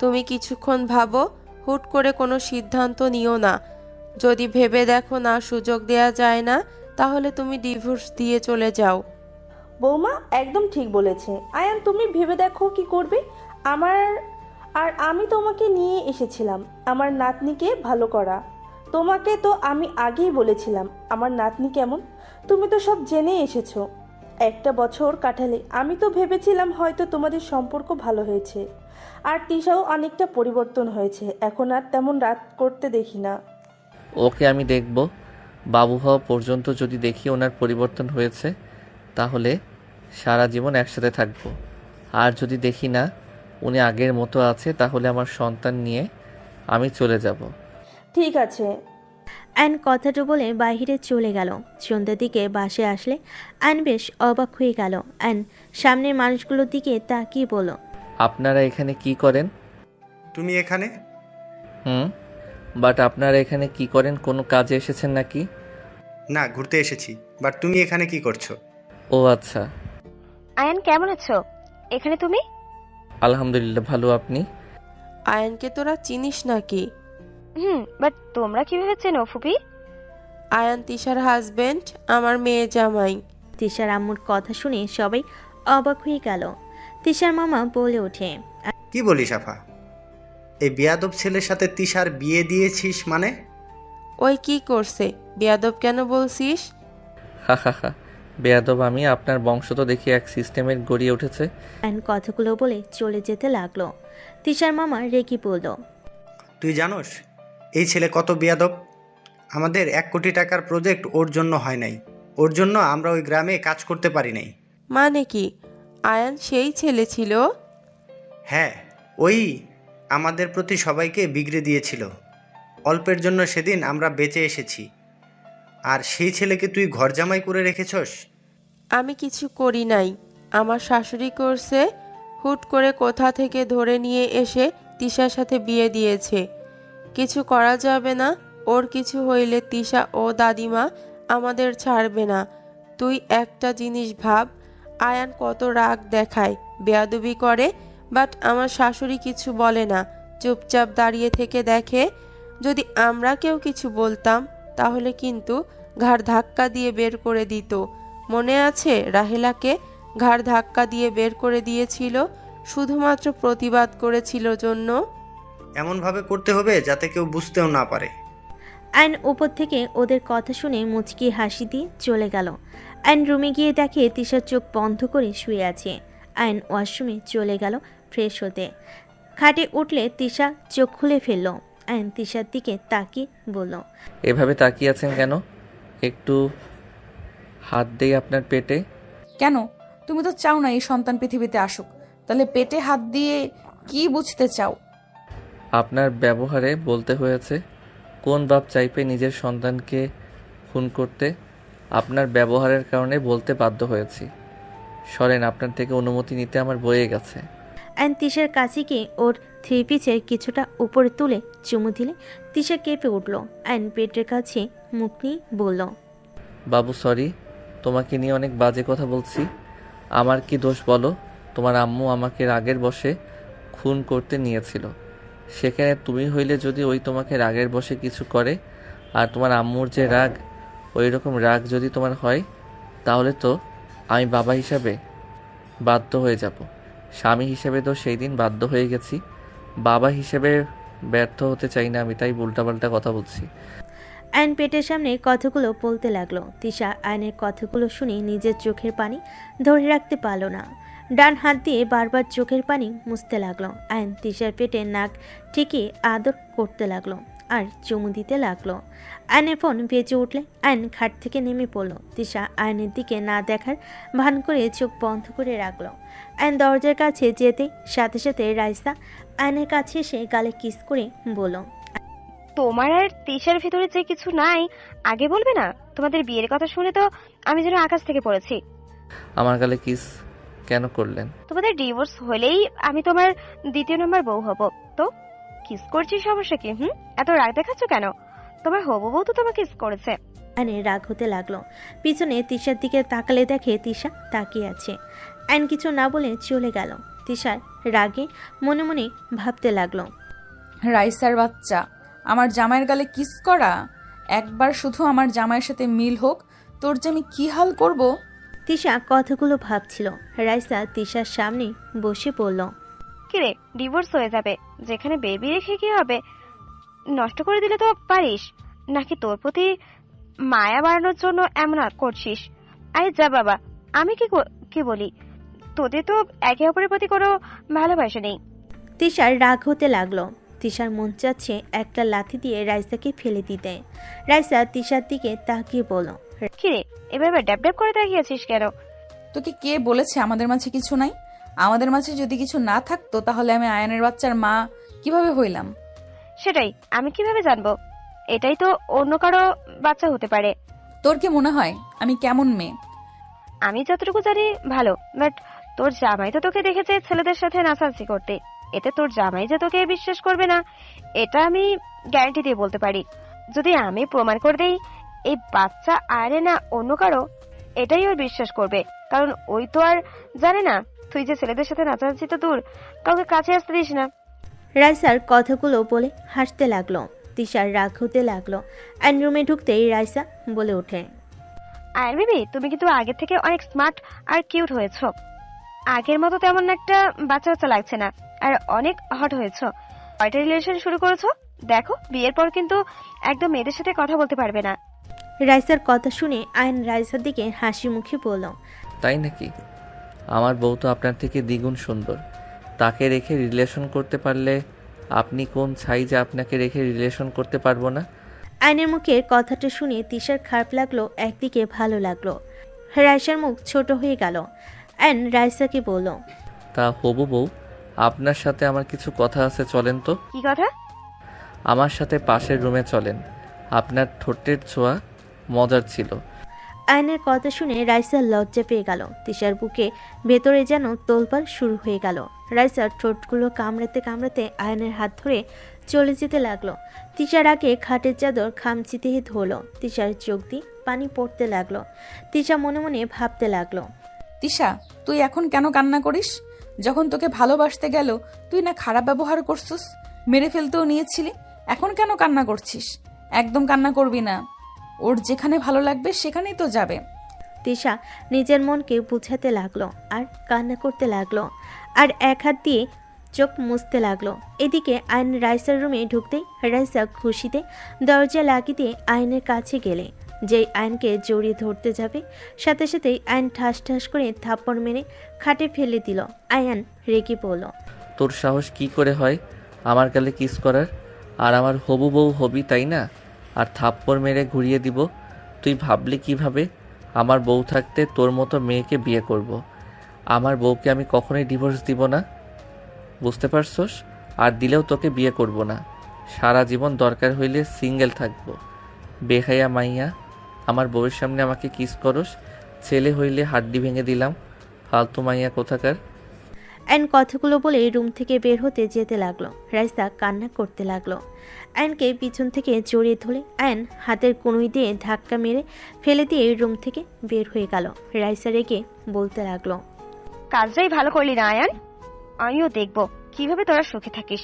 তুমি কিছুক্ষণ ভাবো, হুট করে কোনো সিদ্ধান্ত নিও না। যদি ভেবে দেখো না সুযোগ দেয়া যায় না, তাহলে তুমি ডিভোর্স দিয়ে চলে যাও। বৌমা একদম ঠিক বলেছে। আয়ান, তুমি ভেবে দেখো কি করবে। আমি তোমাকে নিয়ে এসেছিলাম আমার নাতনিকে ভালো করা। তোমাকে তো আমি আগেই বলেছিলাম আমার নাতনি কেমন, তুমি তো সব জেনে এসেছো। একটা বছর কাটালে আমি তো ভেবেছিলাম হয়তো তোমাদের সম্পর্ক ভালো হয়েছে, আর তিশাও অনেকটা পরিবর্তন হয়েছে, এখন আর তেমন রাত করতে দেখি না। ওকে আমি দেখব। বাবু হওয়া পর্যন্ত যদি দেখি ওনার পরিবর্তন হয়েছে, তাহলে সারা জীবন একসাথে থাকবো। আর যদি দেখি না উনি আগের মতো আছে, তাহলে আমার সন্তান নিয়ে আমি চলে যাব। ঠিক আছে। আইন কথাটা বলে বাহিরে চলে গেল। সন্ধ্যার দিকে বাসে আসলে আইন বেশ অবাক হয়ে গেল। আইন সামনের মানুষগুলোর দিকে তাকিয়ে বলল, আপনারা এখানে কি করেন? তুমি এখানে? বাট আপনারা এখানে কি করেন? কোনো কাজে এসেছেন নাকি? না, ঘুরতে এসেছি। বাট তুমি এখানে কি করছো? ও আচ্ছা। আয়ান কেমন আছো? এখানে তুমি? আলহামদুলিল্লাহ, ভালো। আপনি? আয়ানকে তোরা চিনিস নাকি? বাট তোমরা কিভাবে চেনো ফুপি? আয়ান তিশার হাজবেন্ড, আমার মেয়ে জামাই। তিশার আম্মুর কথা শুনে সবাই অবাক হয়ে গেল। তিশার মামা বলে ওঠে, কি বলিস আফা? এই বেয়াদব ছেলের সাথে তিশার বিয়ে দিয়েছিস মানে? ওই কি করছে? বেয়াদব কেন বলছিস? হা হা হা, বেয়াদব আমি? আপনার বংশ তো দেখি এক সিস্টেমের গড়িয়ে উঠেছে। আইন কথাগুলো বলে চলে যেতে লাগলো। তিশার মামা রেগে বলল, তুই জানোস এই ছেলে কত বেয়াদব? আমাদের 1 কোটি টাকার প্রজেক্ট ওর জন্য হয় নাই, ওর জন্য আমরা ওই গ্রামে কাজ করতে পারি নাই। মানে কি আয়ান সেই ছেলে ছিল? হ্যাঁ, ওই আমাদের প্রতি সবাইকে বিগড়ে দিয়েছিল। অল্পের জন্য সেদিন আমরা বেঁচে এসেছি, আর সেই ছেলেকে তুই ঘর জামাই করে রেখেছস। আমি কিছু করি নাই, আমার শাশুড়ি করছে। হুট করে কোথা থেকে ধরে নিয়ে এসে তিশার সাথে বিয়ে দিয়েছে। কিছু করা যাবে না, ওর কিছু হইলে তিশা ও দাদিমা আমাদের ছাড়বে না। তুই একটা জিনিস ভাব, আয়ান কত রাগ দেখায়, বেয়াদবি করে, বাট আমার শাশুড়ি কিছু বলে না, চুপচাপ দাঁড়িয়ে থেকে দেখে। যদি আমরা কেউ কিছু বলতাম তাহলে কিন্তু ঘাড় ধাক্কা দিয়ে বের করে দিত। মনে আছে রাহেলাকে ঘাড় ধাক্কা দিয়ে বের করে দিয়েছিল, শুধুমাত্র প্রতিবাদ করেছিল জন্য। এমনভাবে করতে হবে যাতে কেউ বুঝতেও না পারে। আইন উপর থেকে ওদের কথা শুনে মুচকি হাসি দিয়ে চলে গেল। আইন রুমে গিয়ে দেখে তিশার চোখ বন্ধ করে শুয়ে আছে। আইন ওয়াশরুমে চলে গেল ফ্রেশ হতে। খাটে উঠলে তিশা চোখ খুলে ফেলল। আইন তিশার দিকে তাকিয়ে বলল, এভাবে তাকিয়ে আছেন কেন? একটু হাত দেই আপনার পেটে। কেন? তুমি তো চাও না এই সন্তান পৃথিবীতে আসুক, তাহলে পেটে হাত দিয়ে কি বুঝতে চাও? আপনার ব্যবহারে বলতে হয়েছে। কোন বাপ চাইবে নিজের সন্তানকে খুন করতে? আপনার ব্যবহারের কারণে বলতে বাধ্য হয়েছি। সরেন, আপনার থেকে অনুমতি নিতে আমার বয়ে গেছে। আইন তিশার কাছে গিয়ে ওর থ্রি পিসের কিছুটা উপরে তুলে চুমু দিলে তিশা কেঁপে উঠল। আইন পেটের কাছে মুখ নিয়ে বলল, বাবু সরি, তোমাকে নিয়ে অনেক বাজে কথা বলছি। আমার কি দোষ বলো? তোমার আম্মু আমাকে রাগের বশে খুন করতে নিয়েছিল। সেখানে তুমি হইলে যদি ওই তোমাকে রাগের বশে কিছু করে, আর তোমার আম্মুর যে রাগ, ওই রকম রাগ যদি তোমার হয়, তাহলে তো আমি বাবা হিসাবে বাধ্য হয়ে যাব। স্বামী হিসেবে তো সেই দিন বাধ্য হয়ে গেছি, বাবা হিসেবে ব্যর্থ হতে চাই না আমি, তাই উল্টাপাল্টা কথা বলছি। আয়ন পেটের সামনে কথাগুলো বলতে লাগলো। তিশা আয়নের কথাগুলো শুনে নিজের চোখের পানি ধরে রাখতে পারল না। ডান হাত দিয়ে বারবার চোখের পানি মুছতে লাগলো। আয়ন তিশার পেটে নাক ঠিকই আদর করতে লাগলো আর চুমু দিতে লাগলো। আয়নের ফোন বেজে উঠলে আয়ন খাট থেকে নেমে পড়লো। তিশা আয়নের দিকে না দেখার ভান করে চোখ বন্ধ করে রাখলো। আয়ন দরজার কাছে যেতে সাথে সাথে রাইসা আয়নের কাছে এসে গালে কিস করে বলল, তোমার আর তিশার ভিতরে যে কিছু নাই আগে বলবে না? তোমাদের বিয়ের কথা শুনে তো আমি যেন আকাশ থেকে পড়েছি। আমার গালে কিস কেন করলেন? তোমাদের ডিভোর্স হলেই আমি তোমার দ্বিতীয় নম্বর বউ হব। তো কিস করছি, সমস্যা কি? এত রাগ দেখাচ্ছ কেন? তোমার হবু বউ তো তোমাকে কিস করেছে। আয়নের রাগ হতে লাগলো। পিছনে তিশার দিকে তাকালে দেখে তিশা তাকিয়ে আছে। আয়ন কিছু না বলে চলে গেল। তিশার রাগে মনে মনে ভাবতে লাগলো, রাইসার বাচ্চা, আমার জামাইয়ের গালে কিস করা! একবার শুধু আমার জামাইয়ের সাথে মিল হোক, তোর যে আমি কি হাল করব। তিশা কথাগুলো ভাবছিল। রাইসা তিশার সামনে বসে পড়ল। কিরে, ডিভোর্স হয়ে যাবে, যেখানে বেবি রেখে কি হবে? নষ্ট করে দিলে তো পারিস, নাকি তোর প্রতি মায়া বাড়ানোর জন্য এমন করছিস? আরে যা বাবা, আমি কি বলি, তোদের তো একে অপরের প্রতি কোনো ভালোবাসা নেই। তিশার রাগ হতে লাগলো। তিশার মন চাচ্ছে একটা লাথি দিয়ে রাইসাকে ফেলে দিতে। রাইসা তিশার দিকে তাকিয়ে বলল, কিরে, এবার ড্যাব ড্যাব করে তাকিয়েছিস কেন? তোকে কে বলেছে আমাদের মাঝে কিছু নাই? আমাদের মাঝে যদি কিছু না থাকতো তাহলে আমি আয়নের বাচ্চার মা কিভাবে হইলাম? সেটাই আমি কিভাবে জানবো? এটাই তো অন্য কারো বাচ্চা হতে পারে। তোর কি মনে হয় আমি কেমন মেয়ে? আমি যতটুকু জানি ভালো, বাট তোর জামাই তো তোকে দেখেছে ছেলেদের সাথে নাচানাচি করতে। এতে তোর জামাই যে তোকে বিশ্বাস করবে না, এটা আমি গ্যারান্টি দিয়ে বলতে পারি। যদি আমি প্রমাণ করে দেই এই বাচ্চা আরে না অন্য কারো, এটাই ওর বিশ্বাস করবে। কারণ ওই তো আর জানে না তুই যে ছেলেদের সাথে নাচানাচি তো দূর, কাউকে কাছে আসতে দিস না। রাইসার কথাগুলো বলে হাসতে লাগলো। তিশার রাগ হতে লাগলো। আইন রুমে ঢুকতেই রাইসা বলে ওঠে, আর বেবি, তুমি কিন্তু আগের থেকে অনেক স্মার্ট আর কিউট হয়েছো। আগের মতো তেমন একটা বাচ্চা বাচ্চা লাগছে না, আর অনেক হট হয়েছো। কয়টা রিলেশন শুরু করেছো? দেখো, বিয়ের পর কিন্তু একদম মেয়েদের সাথে কথা বলতে পারবে না। রাইসার কথা শুনে আইন রাইসার দিকে হাসি মুখে বলল, তাই নাকি? আমার বউ তো আপনার থেকে দ্বিগুণ সুন্দর। তাকে রেখে রিলেশন করতে পারলে আপনি কোন ছাই যে আপনাকে রেখে রিলেশন করতে পারবো না? আইনের মুখের কথাটা শুনে তিশার খারাপ লাগলো, একদিকে ভালো লাগলো। রাইসার মুখ ছোট হয়ে গেল। আইন রাইসাকে বলল, তা হবু বউ, আপনার সাথে আমার কিছু কথা আছে, চলেন তো। কি কথা? আমার সাথে পাশের রুমে চলেন। আপনার ঠোঁটের ছোঁয়া মজার ছিল। আয়নের কথা শুনে রাইসার লজ্জা পেয়ে গেল। তিশার বুকে ভেতরে যেন তোলপাড় শুরু হয়ে গেল। রাইসার ঠোঁটগুলো কামড়াতে কামড়াতে আয়নের হাত ধরে চলে যেতে লাগলো। তিশার আগে খাটের চাদর খামচিতে ধরলো। তিশার চোখ দিয়ে পানি পড়তে লাগলো। তিশা মনে মনে ভাবতে লাগলো, তিশা, তুই এখন কেন কান্না করিস? যখন তোকে ভালোবাসতে গেল তুই না খারাপ ব্যবহার করছিস, মেরে ফেলতেও নিয়েছিলি, এখন কেন কান্না করছিস? একদম কান্না করবি না। ওর যেখানে ভালো লাগবে সেখানেই তো যাবে। তিশা নিজের মনকে বুঝাতে লাগলো আর কান্না করতে লাগলো, আর এক হাত দিয়ে চোখ মুছতে লাগলো। এদিকে আইন রাইসার রুমে ঢুকতেই রাইসা খুশিতে দরজা লাগিয়ে দিয়ে আইনের কাছে গেলে যেই আইনকে জড়িয়ে ধরতে যাবে, সাথে সাথেই আইন ঠাস ঠাস করে থাপ্পড় মেরে খাটে ফেলে দিল। আয়ান রেগে পড়ল, তোর সাহস কি করে হয় আমার গালে কিস করার? আর আমার হবু বউ হবি, তাই না? আর থাপ্পড় মেরে ঘুরিয়ে দিব? তুই ভাবলি কিভাবে আমার বউ থাকতে তোর মতো মেয়েকে বিয়ে করব? আমার বউকে আমি কখনোই ডিভোর্স দিব না, বুঝতে পারছস? আর দিলেও তোকে বিয়ে করব না। সারা জীবন দরকার হইলে সিঙ্গেল থাকবো। বেহায়া মাইয়া, আমার বউয়ের সামনে আমাকে কিস করস? ছেলে হইলে হাড্ডি ভেঙে দিলাম। ফালতু মাইয়া কোথাকার। আইন কথাগুলো বলে রুম থেকে বের হতে যেতে লাগলো। রাইসা কান্না করতে লাগলো। আইনকে পিছন থেকে জড়িয়ে ধরে আইন হাতের কনুই দিয়ে ধাক্কা মেরে ফেলে দিয়ে রুম থেকে বের হয়ে গেল। রাইসা রেগে বলতে লাগলো, কাজটাই ভালো করলি না আয়ান। আমিও দেখবো কিভাবে তোরা সুখে থাকিস।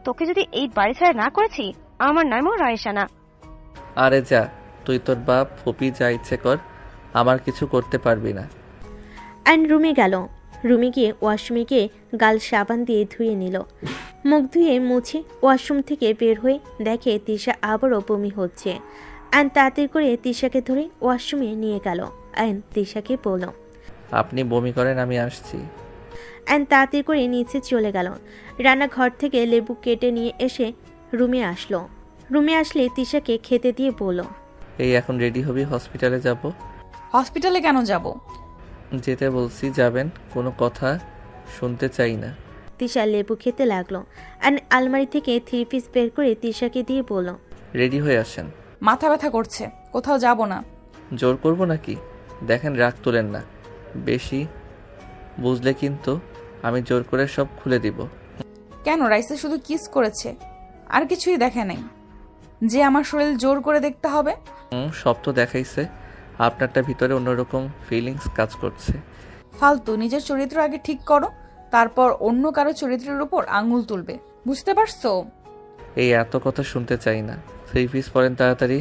তোকে যদি এই বাড়ি ছাড়া না করেছি, আমার নামও রায়সা না। আরে যা, তুই তোর বাপ ফুপি যা ইচ্ছে কর, আমার কিছু করতে পারবি না। আইন রুমে গেল। রুমে গিয়ে ওয়াশরুমে গিয়ে গাল সাবান দিয়ে ধুয়ে নিল। মুখ ধুয়ে মুছে ওয়াশরুম থেকে বের হয়ে দেখে তিশা আবারও বমি হচ্ছে। আয়ন তাড়াতাড়ি করে তিশাকে ধরে ওয়াশরুমে নিয়ে গেল। আয়ন তিশাকে বলল। আপনি বমি করেন, আমি আসছি। আয়ন তাড়াতাড়ি করে নিচে চলে গেল। রান্নাঘর থেকে লেবু কেটে নিয়ে এসে রুমে আসলো। রুমে আসলে তিশাকে খেতে দিয়ে বলল। এই এখন রেডি হবি, হসপিটালে যাব। হসপিটালে কেন যাব? যেতে বলছি, যাবেন? কোনো কথা শুনতে চাই না। তিশা লেবু খেতে লাগলো। আয়ন আলমারি থেকে 3 পিস বের করে তিশাকে দিয়ে বলল। রেডি হয়ে আসেন। মাথা ব্যথা করছে, কোথাও যাব না। জোর করব নাকি? দেখেন, রাগ তোলেন না বেশি, বুঝলে কিন্তু আমি জোর করে সব খুলে দিব। কেন? রাইসে শুধু কিস করেছে, আর কিছুই দেখে নাই যে আমার শরীর জোর করে দেখতে হবে। সব তো দেখাইছে, আপনারটা ভিতরে অন্যরকম ফিলিংস কাজ করছে। ফালতু, নিজের চরিত্র আগে ঠিক করো, তারপর অন্য কারো চরিত্রের উপর আঙুল তুলবে, বুঝতে পারছো? এই এত কথা শুনতে চাই না। 3 পিস পরেন তাড়াতাড়ি।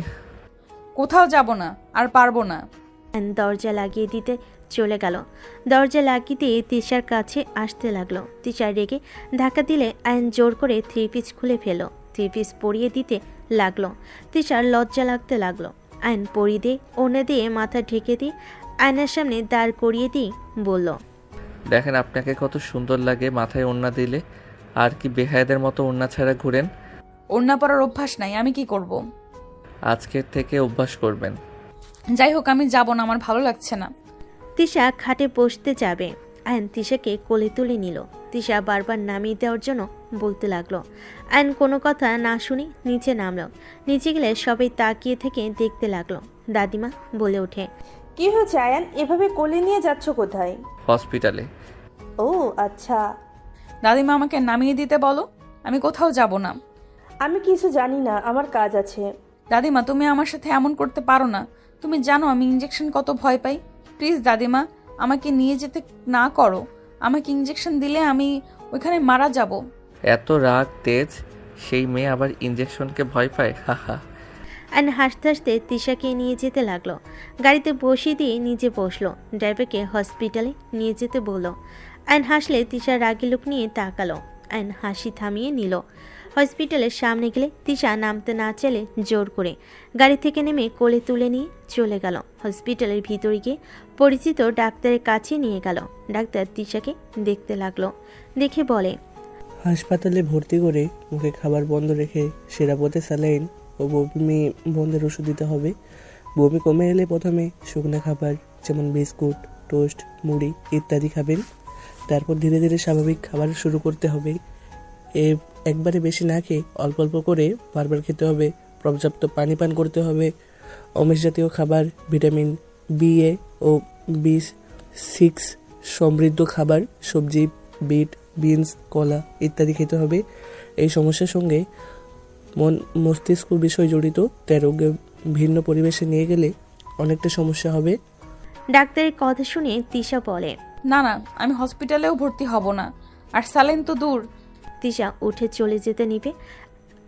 কোথাও যাব না, আর পারবো না। আয়ন দরজা লাগিয়ে দিতে চলে গেল। দরজা লাগিয়ে দিয়ে তিশার কাছে আসতে লাগলো। তিশা রেগে ধাক্কা দিলে আয়ন জোর করে 3 পিস খুলে ফেলো। 3 পিস পরিয়ে দিতে লাগলো। তিশার লজ্জা লাগতে লাগলো। আয়ন পরিয়ে দিয়ে ওড়না দিয়ে মাথা ঢেকে দিয়ে আয়নার সামনে দাঁড় করিয়ে দিয়ে বলল। দেখেন আপনাকে কত সুন্দর লাগে মাথায় ওড়না দিলে। আর কি বেহায়াদের মতো ওড়না ছাড়া ঘুরেন? ওড়না পরার অভ্যাস নাই, আমি কি করব? আজকের থেকে অভ্যাস করবেন। যাই হোক, আমি যাব না, আমার ভালো লাগছে না। তিশা খাটে বসতে যাবে। আয়ন তিশাকে কোলে তুলে নিল। তিশা বারবার নামিয়ে দেওয়ার জন্য বলতে লাগলো। আয়ন কোনো কথা না শুনে নিচে নামলো। নিচে গেলে সবাই তাকিয়ে থেকে দেখতে লাগলো। দাদিমা বলে ওঠে। কি হয়েছে আয়ান, এভাবে কোলে নিয়ে যাচ্ছ কোথায়? হসপিটালে। ও আচ্ছা। দাদিমা আমাকে নামিয়ে দিতে বলো, আমি কোথাও যাব না। আমি কিছু জানি না, আমার কাজ আছে। দাদিমা, তুমি আমার সাথে এমন করতে পারো না। তুমি জানো আমি ইঞ্জেকশন কত ভয় পাই। প্লিজ দাদিমা, আমাকে নিয়ে যেতে না করো। আমাকে ইঞ্জেকশন দিলে আমি ওইখানে মারা যাব। এত রাগ তেজ, সেই মেয়ে আবার ইঞ্জেকশনকে ভয় পায়? হাহা। আয়ন হাসতে হাসতে তিশাকে নিয়ে যেতে লাগলো। গাড়িতে বসিয়ে দিয়ে নিজে বসলো। ড্রাইভারকে হসপিটালে নিয়ে যেতে বললো। আয়ন হাসলে তিশা রাগি লোক নিয়ে তাকালো। আয়ন হাসি থামিয়ে নিল। হসপিটালের সামনে গেলে তিশা নামতে না চাইলে জোর করে গাড়ি থেকে নেমে কোলে তুলে নিয়ে চলে গেল। হসপিটালের ভিতরে গিয়ে পরিচিত ডাক্তারের কাছে নিয়ে গেল। ডাক্তার তিশাকে দেখতে লাগলো। দেখে বলে। হাসপাতালে ভর্তি করে মুখে খাবার বন্ধ রেখে সেরাপথে স্যালাইন ও বমি বন্ধের ওষুধ দিতে হবে। বমি কমে এলে প্রথমে শুকনো খাবার যেমন বিস্কুট, টোস্ট, মুড়ি ইত্যাদি খাবেন। তারপর ধীরে ধীরে স্বাভাবিক খাবার শুরু করতে হবে। একবারে বেশি না খেয়ে অল্প অল্প করে বারবার খেতে হবে। পর্যাপ্ত পানি পান করতে হবে। আমিষ জাতীয় খাবার, ভিটামিন BA ও B6 সমৃদ্ধ খাবার, সবজি, বিট, বিনস, কলা ইত্যাদি খেতে হবে। এই সমস্যার সঙ্গে মস্তিষ্ক বিষয় জড়িত, তাই রোগে ভিন্ন পরিবেশে নিয়ে গেলে অনেকটা সমস্যা হবে। ডাক্তারের কথা শুনে তিশা বলে। না না, আমি হসপিটালেও ভর্তি হব না, আর স্যালাইন তো দূর। তিশা উঠে চলে যেতে নিবে।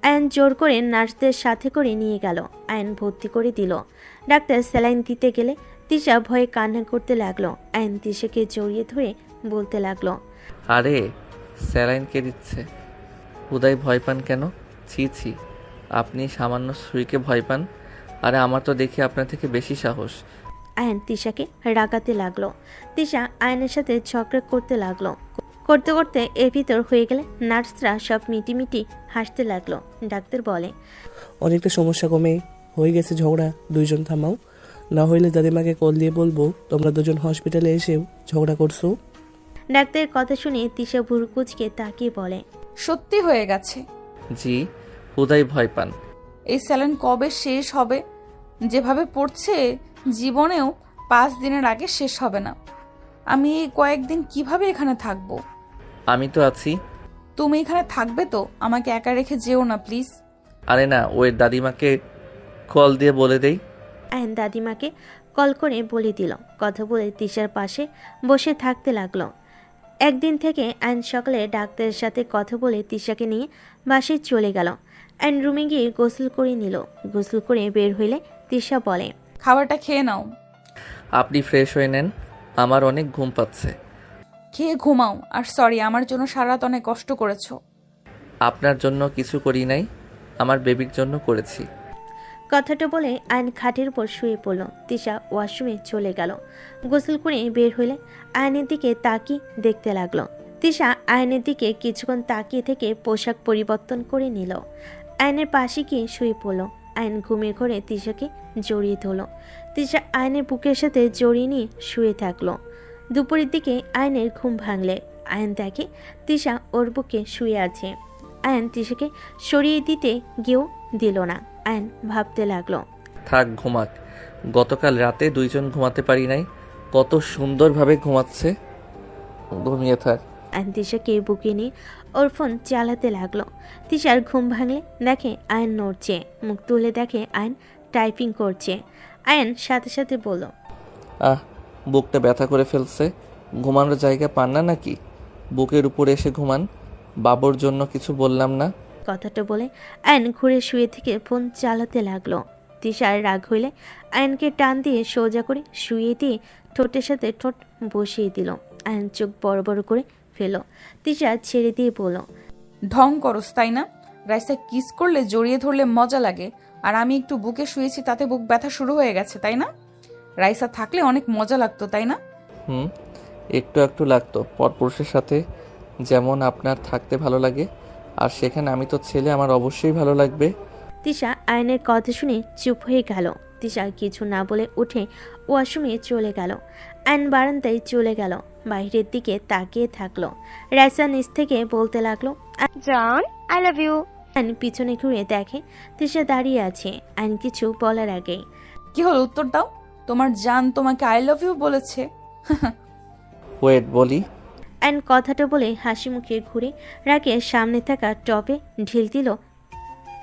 আয়ন জোর করে নার্সদের সাথে করে নিয়ে গেল। আয়ন ভর্তি করে দিল। ডাক্তার স্যালাইন দিতে গেলে তিশা ভয়ে কান্না করতে লাগলো। আয়ন তিশাকে জড়িয়ে ধরে বলতে লাগলো। আরে স্যালাইন কে দিচ্ছে? হুদাই ভয় পান কেন? ছি ছি, আপনি সামান্য সুইকে ভয় পান, আরে আমার তো দেখি আপনার থেকে বেশি সাহস। আয়ন তিশাকে রাগাতে লাগলো। তিশা আয়নের সাথে ঝগড়া করতে লাগলো। করতে করতে এর ভিতর হয়ে গেলে নার্সরা সব মিটিমিটি হাসতে লাগলো। ডাক্তার বলে। অনেকটা সমস্যা কমে হয়ে গেছে ঝগড়া, দুইজন থামাও, না হইলে দাদিমাকে কল দিয়ে বলবো তোমরা দুজন হসপিটালে এসেও ঝগড়া করছো। ডাক্তারের কথা শুনে তিশা ভুরুকুচকে তাকিয়ে বলে। সত্যি হয়ে গেছে। জি, হুদাই ভয় পান। এই স্যালাইন কবে শেষ হবে? যেভাবে পড়ছে জীবনেও 5 দিনের আগে শেষ হবে না। আমি এই কয়েকদিন কিভাবে এখানে থাকবো? আমি তো আছি। তুমি এখানে থাকবে তো? আমাকে একা রেখে যেও না প্লিজ। আরে না, ওই দাদিমাকে কল দিয়ে বলে দেই। আয়ন দাদিমাকে কল করে বলে দিল। কথা বলে তিশার পাশে বসে থাকতে লাগলো। একদিন থেকে আয়ন সকালে ডাক্তারের সাথে কথা বলে তিশাকে নিয়ে বাসায় চলে গেল। আয়ন রুমে গিয়ে গোসল করে নিল। গোসল করে বের হইলে তিশা বলে। খাবারটা খেয়ে নাও। আপনি ফ্রেশ হয়ে নেন, আমার অনেক ঘুম পাচ্ছে। খেয়ে ঘুমাও। আর সরি, আমার জন্য সারা রাত অনেক কষ্ট করেছো। আপনার জন্য কিছু করি নাই, আমার বেবির জন্য করেছি। কথাটা বলে আয়ন খাটের উপর শুয়ে পড়ল। তিশা ওয়াশরুমে চলে গেল। গোসল করে বের হলে আয়নের দিকে তাকিয়ে দেখতে লাগলো। তিশা আয়নের দিকে কিছুক্ষণ তাকিয়ে থেকে পোশাক পরিবর্তন করে নিল। আয়নের পাশে গিয়ে শুয়ে পড়ল। আয়ন ঘুমিয়ে ঘরে তিশাকে জড়িয়ে ধরল। তিশা আয়নের বুকের সাথে জড়িয়ে নিয়ে শুয়ে থাকলো। দুপুরের দিকে আয়নের ঘুম ভাঙলে আয়ন দেখে তিশা ওর বুকে শুয়ে আছে। আয়ন তিশাকে সরিয়ে দিতে গিয়েও দিল না। আয়ন ভাবতে লাগলো, থাক ঘুমাক, গতকাল রাতে দুইজন ঘুমাতে পারি নাই, কত সুন্দরভাবে ঘুমাচ্ছে, ঘুমিয়ে থাক। আয়ন তিশাকে বুকে নিয়ে ওর ফোন চালাতে লাগলো। তিশার ঘুম ভাঙলে দেখে আয়ন নড়ছে, মুখ তুলে দেখে আয়ন টাইপিং করছে। আয়ন সাথে সাথে বলল, বুকটা ব্যথা করে ফেলছে, ঘুমানোর জায়গা পান না নাকি? বুকের উপরে এসে ঘুমান, বাবুর জন্য কিছু বললাম না? কথাটা বলে আয়ন ঘুরে শুয়ে থেকে ফোন চালাতে লাগলো। তিশার রাগ হইলে আয়নকে টান দিয়ে সোজা করে শুয়ে দিয়ে ঠোঁটের সাথে ঠোঁট বসিয়ে দিল। আয়ন চোখ বড় বড় করে ফেলো। তিশা ছেড়ে দিয়ে বলল, ঢং করস তাই না? রাইসা কিস করলে জড়িয়ে ধরলে মজা লাগে, আর আমি একটু বুকে শুয়েছি তাতে বুক ব্যথা শুরু হয়ে গেছে তাই না? রাইসা থাকলে অনেক মজা লাগতো তাই না? একটু একটু লাগতো, পরপুরুষের সাথে যেমন আপনার থাকতে ভালো লাগে, আর সেখানে আমি তো ছেলে, আমার অবশ্যই ভালো লাগবে। তিশা আয়নের কথা শুনে চুপ হয়ে গেল। তিশা কিছু না বলে উঠে ওয়াশরুমে চলে গেল। আয়ন বারান্দায় চলে গেল, বাইরের দিকে তাকিয়ে থাকলো। রাইসা নিচ থেকে বলতে লাগলো, জান, আই লাভ ইউ। আয়ন পিছনে ঘুরে দেখে তিশা দাঁড়িয়ে আছে। আয়ন কিছু বলার আগেই, কি হলো, উত্তর দাও। তোমার জান তোমাকে আই লাভ ইউ বলেছে? ওয়েট বলি। আয়ন কথাটা বলে হাসি মুখে ঘুরে রাগে সামনে থাকা টপে ঢিল দিল।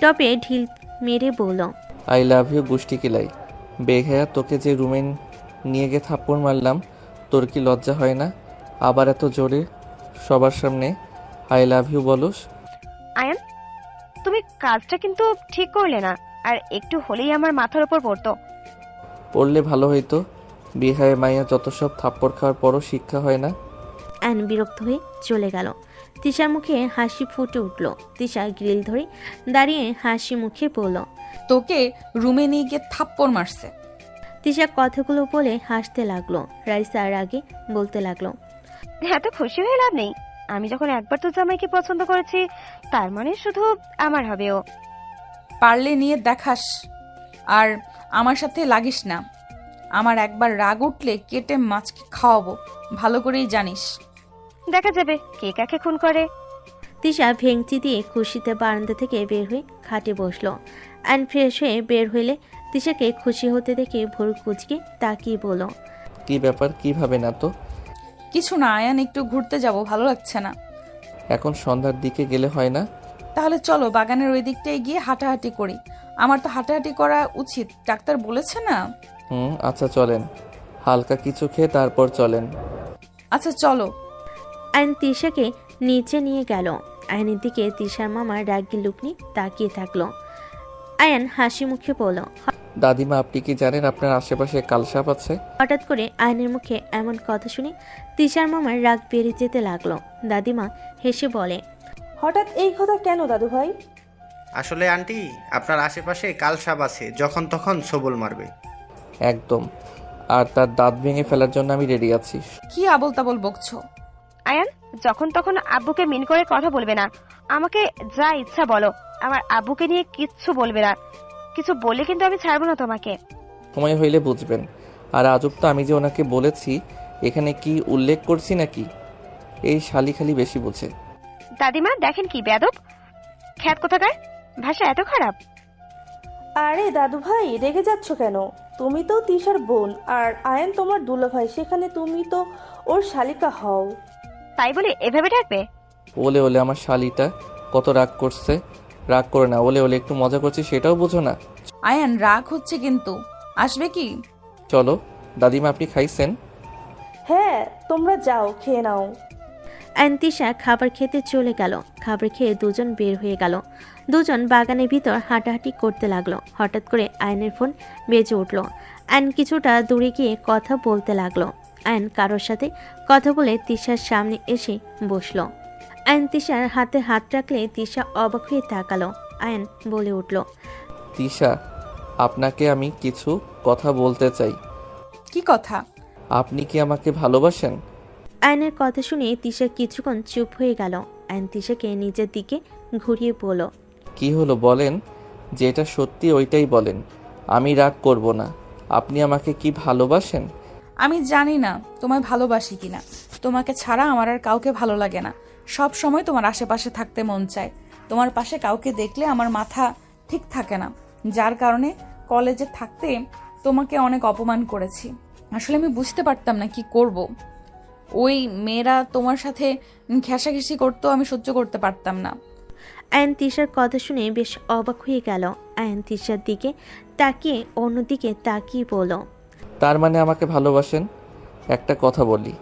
টপে ঢিল মেরে বলল, আই লাভ ইউ গুষ্টি কিলাই, বেঘায়া তোকে যে রুমে নিয়ে গিয়ে থাপ্পড় মারলাম, তোর কি লজ্জা হয় না? আবার এত জোরে সবার সামনে আই লাভ ইউ বলস? আয়ান, তুমি কাজটা কিন্তু ঠিক করলে না, আর একটু হলেই আমার মাথার উপর পড়তো। পড়লে ভালো হইতো, বিহায় মাইয়া যত সব থাপ্পড় খাওয়ার পরও শিক্ষা হয় না। আয়ন বিরক্ত হয়ে চলে গেল। তিশার মুখে হাসি ফুটে উঠল। তিশা গ্রিল ধরে দাঁড়িয়ে হাসি মুখে বলল, তোকে রুমে নিয়ে গিয়ে থাপ্পড় মারছে। তিশা কথাগুলো বলে হাসতে লাগলো। রাইসা আগে বলতে লাগলো, এত খুশি হয়ে লাভ নেই, আমি যখন একবার তো জামাইকে পছন্দ করেছি তার মানে শুধু আমার হবে ও। পারলে নিয়ে দেখাস, আর আমার সাথে লাগিস না। আমার একবার রাগ উঠলে কেটে মাছকে খাওয়াবো, ভালো করেই জানিস। দেখা যাবে কে কাকে খুন করে। তিশা ভেঙচি দিয়ে খুশিতে বারান্দা থেকে বের হয়ে খাটে বসলো। আয়ন ফ্রেশ হয়ে বের হইলে তিশাকে খুশি হতে দেখে ভোর কুচকে তাকিয়ে বলল, কি ব্যাপার, কিভাবে না তো? কিছু না আয়ান, একটু ঘুরতে যাব, ভালো লাগছে না। এখন সন্ধ্যার দিকে গেলে হয় না? তাহলে চলো বাগানের ওই দিকটায় গিয়ে হাঁটাহাঁটি করি। আমার তো হাঁটাহাঁটি করা উচিত, ডাক্তার বলেছে না। আচ্ছা চলেন, হালকা কিছু খেয়ে তারপর চলেন। আচ্ছা চলো। আয়ন তিশাকে নিচে নিয়ে গেল। আয়নের দিকে তিশার মামা রাগি লুক নিয়ে তাকিয়ে থাকলো। আয়ন হাসি মুখে বলল, দাদিমা, আপনি কি জানেন আপনার আশেপাশে কালসাপ আছে? হঠাৎ করে আয়নের মুখে এমন কথা শুনে তিশার মামার রাগ বেড়ে যেতে লাগলো। দাদিমা হেসে বলে, হঠাৎ এই কথা কেন দাদু ভাই? আসলে আন্টি, আপনার আশেপাশে কালসাপ আছে, যখন তখন সবল মারবে। একদম, আর তার দাঁত ভেঙে ফেলার জন্য আমি রেডি আছি। কি আবল তাবল বকছো? আয়ান, যখন তখন আব্বুকে মিন করে কথা বলবে না। আমাকে যা ইচ্ছা বলো, আমার আব্বুকে নিয়ে কিচ্ছু বলবে না। কিছু বলে কিন্তু আমি ছাড়বো না তোমাকে। সময় হইলে বুঝবেন। আর আজব তো, আমি যে ওনাকে বলেছি, এখানে কি উল্লেখ করছি নাকি? এই শালি খালি বেশি বোঝে। দাদিমা দেখেন কি বেয়াদব, খ্যাত কোথাকার, ভাষা এত খারাপ। আরে দাদু ভাই, রেগে যাচ্ছ কেন? তুমি তো তিশার বোন, আর আয়ন তোমার দুলা ভাই, সেখানে তুমি তো ওর শালিকা হও। তাই বলে এভাবে ডাকবে? ওলে ওলে, আমার শালিটা কত রাগ করছে। রাগ করে না, ওলে ওলে একটু মজা করছি, সেটাও বোঝো না। আয়ান রাগ হচ্ছে কিন্তু, আসবে কি? চলো। দাদিমা, আপনি খাইছেন? হ্যাঁ, তোমরা যাও, খেয়ে নাও। আয়ন তিশা খাবার খেতে চলে গেল। খাবার খেয়ে দুজন বের হয়ে গেল। দুজন বাগানের ভিতর হাঁটাহাঁটি করতে লাগলো। হঠাৎ করে আয়নের ফোন বেজে উঠল। আয়ন কিছুটা দূরে গিয়ে কথা বলতে লাগলো। আয়ন কারোর সাথে কথা বলে তিশার সামনে এসে বসলো। আয়ন তিশার হাতে হাত রাখলে তিশা অবাক হয়ে তাকালো। আয়ন বলে উঠল, তিশা, আপনাকে আমি কিছু কথা বলতে চাই। কি কথা? আপনি কি আমাকে ভালোবাসেন? আয়নের কথা শুনে তিশা কিছুক্ষণ চুপ হয়ে গেল। আয়ন তিশাকে নিজের দিকে ঘুরিয়ে বলল, কি হলো বলেন, যেটা সত্যি ওইটাই বলেন, আমি রাগ করব না। আপনি আমাকে কি ভালোবাসেন? আমি জানি না তোমায় ভালোবাসি কিনা। তোমাকে ছাড়া আমার আর কাউকে ভালো লাগে না। সব সময় তোমার আশেপাশে থাকতে মন চায়। তোমার পাশে কাউকে দেখলে আমার মাথা ঠিক থাকে না, যার কারণে কলেজে থাকতে তোমাকে অনেক অপমান করেছি। আসলে আমি বুঝতে পারতাম না কি করব। ওই মেয়েরা তোমার সাথে ঘেঁষাঘেঁষি করতো, আমি সহ্য করতে পারতাম না। আয়ন তিশার কথা শুনে বেশ অবাক হয়ে গেল। আয়ন তিশার দিকে তাকিয়ে অন্যদিকে তাকিয়ে বলল, তার মানে আমাকে ভালোবাসেন? একটা কথা বলি,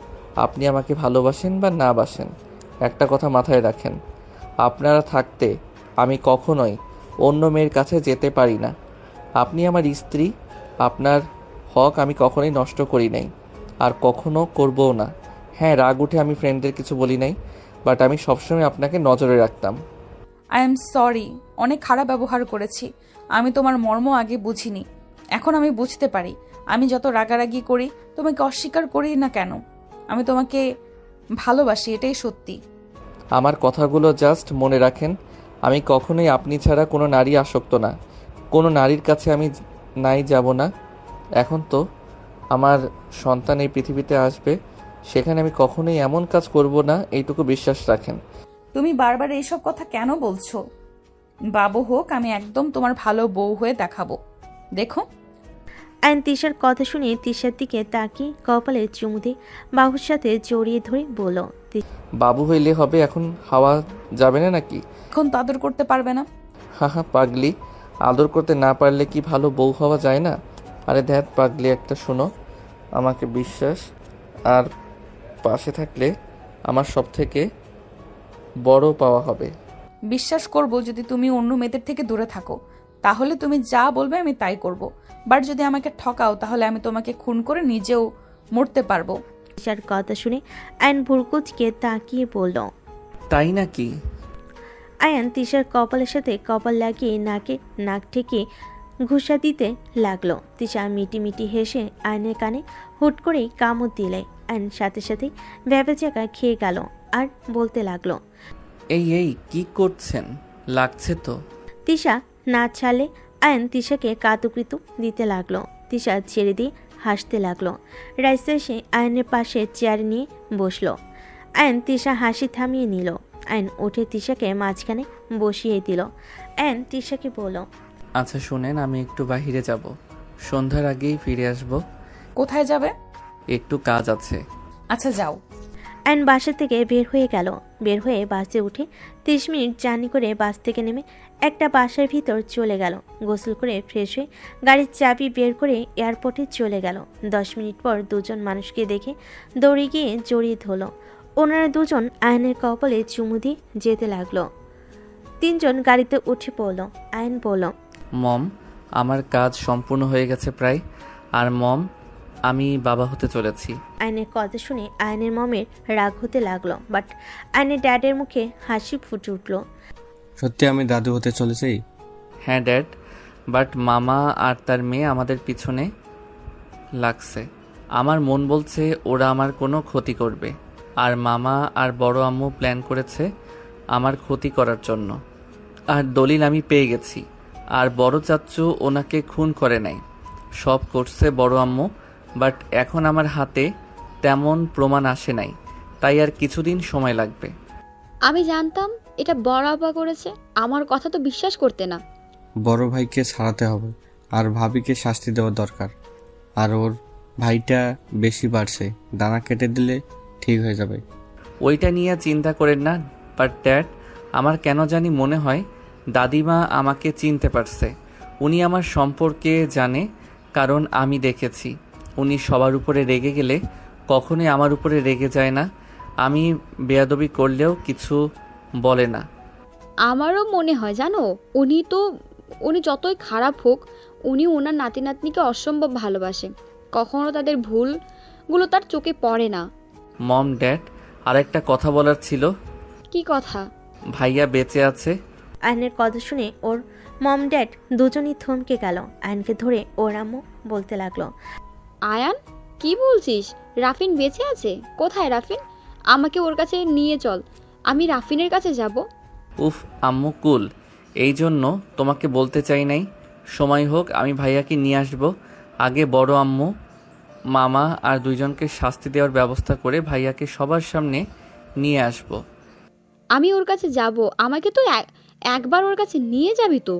আপনি আমাকে ভালোবাসেন বা না বাসেন, একটা কথা মাথায় রাখেন, আপনারা থাকতে আমি কখনোই অন্য মেয়ের কাছে যেতে পারি না। আপনি আমার স্ত্রী, আপনার হক আমি কখনোই নষ্ট করি নাই, আর কখনো করবও না। হ্যাঁ, রাগ উঠে আমি ফ্রেন্ডদের কিছু বলি নাই, বাট আমি সবসময় আপনাকে নজরে রাখতাম। আই এম সরি, অনেক খারাপ ব্যবহার করেছি। আমি তোমার মর্ম আগে বুঝিনি, এখন আমি বুঝতে পারি। আমি যত রাগারাগি করি, তোমাকে অস্বীকার করি না কেন, আমি তোমাকে ভালোবাসি, এটাই সত্যি। আমার কথাগুলো জাস্ট মনে রাখেন, আমি কখনোই আপনি ছাড়া কোনো নারী আসক্ত না, কোনো নারীর কাছে আমি নাই যাব না। এখন তো আমার সন্তান এই পৃথিবীতে আসবে, সেখানে আমি কখনোই এমন কাজ করব না, এইটুকু বিশ্বাস রাখেন। তুমি বারবার এইসব কথা কেন বলছো? বাবু হোক, আমি একদম তোমার ভালো বউ হয়ে দেখাবো, দেখো। আয়ন তিশার কথা শুনে তিশার দিকে তাকিয়ে কপালে চুমু দিয়ে বাহুর সাথে জড়িয়ে ধরে বলল, বাবু হইলে হবে, এখন হাওয়া যাবে না নাকি? এখন তো আদর করতে পারবে না। হা পাগলি, আদর করতে না পারলে কি ভালো বউ হওয়া যায় না? আরে ধ্যাত পাগলি একটা, শোনো, আমাকে বিশ্বাস আর পাশে থাকলে আমার সব থেকে বড় পাওয়া হবে। বিশ্বাস করব যদি তুমি অন্য মেয়েদের থেকে দূরে থাকো, তাহলে তুমি যা বলবে আমি তাই করব। বাট যদি আমাকে ঠকাও, তাহলে আমি তোমাকে খুন করে নিজেও মরতে পারবো। তিশার কথা শুনে আয়ন ভুরকুচকে তাকিয়ে বলল, তাই নাকি? আয়ন তিশার কপালের সাথে কপাল লাগিয়ে নাকে নাক ঠেকিয়ে ঘুষা দিতে লাগলো। তিশা মিটি মিটি হেসে আয়নের কানে হুট করেই কামড় দিলে। আয়ন সাথে সাথে ভ্যাবেচাকা খেয়ে গেল আর বলতে লাগলো, এই কি করছেন, লাগছে তো। তিশা না ছাড়লে আয়ন তিশাকে কাতুকৃতু দিতে লাগলো। তিশা ছেড়ে দিয়ে হাসতে লাগলো। রাইসা এসে আয়নের পাশে চেয়ার নিয়ে বসলো। আয়ন তিশা হাসি থামিয়ে নিল। আয়ন উঠে তিশাকে মাঝখানে বসিয়ে দিল। আয়ন তিশাকে বলল, আচ্ছা শুনেন, আমি একটু বাইরে যাব, সন্ধ্যার আগেই ফিরে আসব। কোথায় যাবে? একটু কাজ আছে। আচ্ছা যাও। আয়ন বাসা থেকে বের হয়ে গেল। বের হয়ে বাসে উঠে 30 মিনিট জার্নি করে বাস থেকে নেমে একটা বাসার ভিতর চলে গেল। গোসল করে ফ্রেশ হয়ে গাড়ির চাবি বের করে এয়ারপোর্টে চলে গেল। 10 মিনিট পর দুজন মানুষকে দেখে দৌড়ে গিয়ে জড়িয়ে ধরল। ওনারা দুজন আয়নের কপালে চুমু দিয়ে যেতে লাগলো। 3 জন গাড়িতে উঠে পড়ল। আয়ন বলল, মম, আমার কাজ সম্পূর্ণ হয়ে গেছে প্রায়, আর মম, আমি বাবা হতে চলেছি। আয়নের কথা শুনে আয়নের মমের রাগ হতে লাগলো, বাট আয়নের ড্যাডের মুখে হাসি ফুটে উঠল। সত্যি আমি দাদু হতে চলেছি? হ্যাঁ ড্যাড, বাট মামা আর তার মেয়ে আমাদের পিছনে লাগছে। আমার মন বলছে ওরা আমার কোনো ক্ষতি করবে, আর মামা আর বড় আম্মু প্ল্যান করেছে আমার ক্ষতি করার জন্য। আর দলিল আমি পেয়ে গেছি, আর বড় চাচ্চু ওনাকে খুন করে নাই, সব করছে বড় আম্মু। বাট এখন আমার হাতে তেমন প্রমাণ আসে নাই, তাই আর কিছুদিন সময় লাগবে। আমি জানতাম এটা বড় আপা করেছে, আমার কথা তো বিশ্বাস করতে না। বড় ভাইকে ছাড়াতে হবে, আর ভাবিকে শাস্তি দেওয়া দরকার। আর ওর ভাইটা বেশি বাড়ছে, দানা কেটে দিলে ঠিক হয়ে যাবে। ওইটা নিয়ে চিন্তা করেন না। বাট ড্যাড, আমার কেন জানি মনে হয় দাদিমা আমাকে চিনতে পারছে। উনি আমার সম্পর্কে জানে, কারণ আমি দেখেছি উনি সবার উপরে রেগে গেলে কখনোই আমার উপরে রেগে যায় না। আমি বেয়াদবি করলেও কিছু বলে না। আমারও মনে হয় জানো, উনি যতই খারাপ হোক, উনি ওনার নাতি নাতনিকে অসম্ভব ভালোবাসে। কখনো তাদের ভুলগুলো তার চোখে পড়ে না। মম, ড্যাড, আর একটা কথা বলার ছিল। কি কথা? ভাইয়া বেঁচে আছে। আয়নের কথা শুনে ওর মম ড্যাড দুজনই থমকে গেল। আয়নকে ধরে ওর আম্মু বলতে লাগলো, আয়ান, কি বলছিস? রাফিন বেঁচে আছে? কোথায় রাফিন? আমাকে ওর কাছে নিয়ে চল, আমি রাফিনের কাছে যাব। উফ আম্মু কুল, এই জন্য তোমাকে বলতে চাই নাই। সময় হোক আমি ভাইয়াকে নিয়ে আসব। আগে বড় আম্মু, মামা আর দুইজনকে শাস্তি দেওয়ার ব্যবস্থা করে ভাইয়াকে সবার সামনে নিয়ে আসব। আমি ওর কাছে যাব, আমাকে তো একবার ওর কাছে নিয়ে যাবি তো?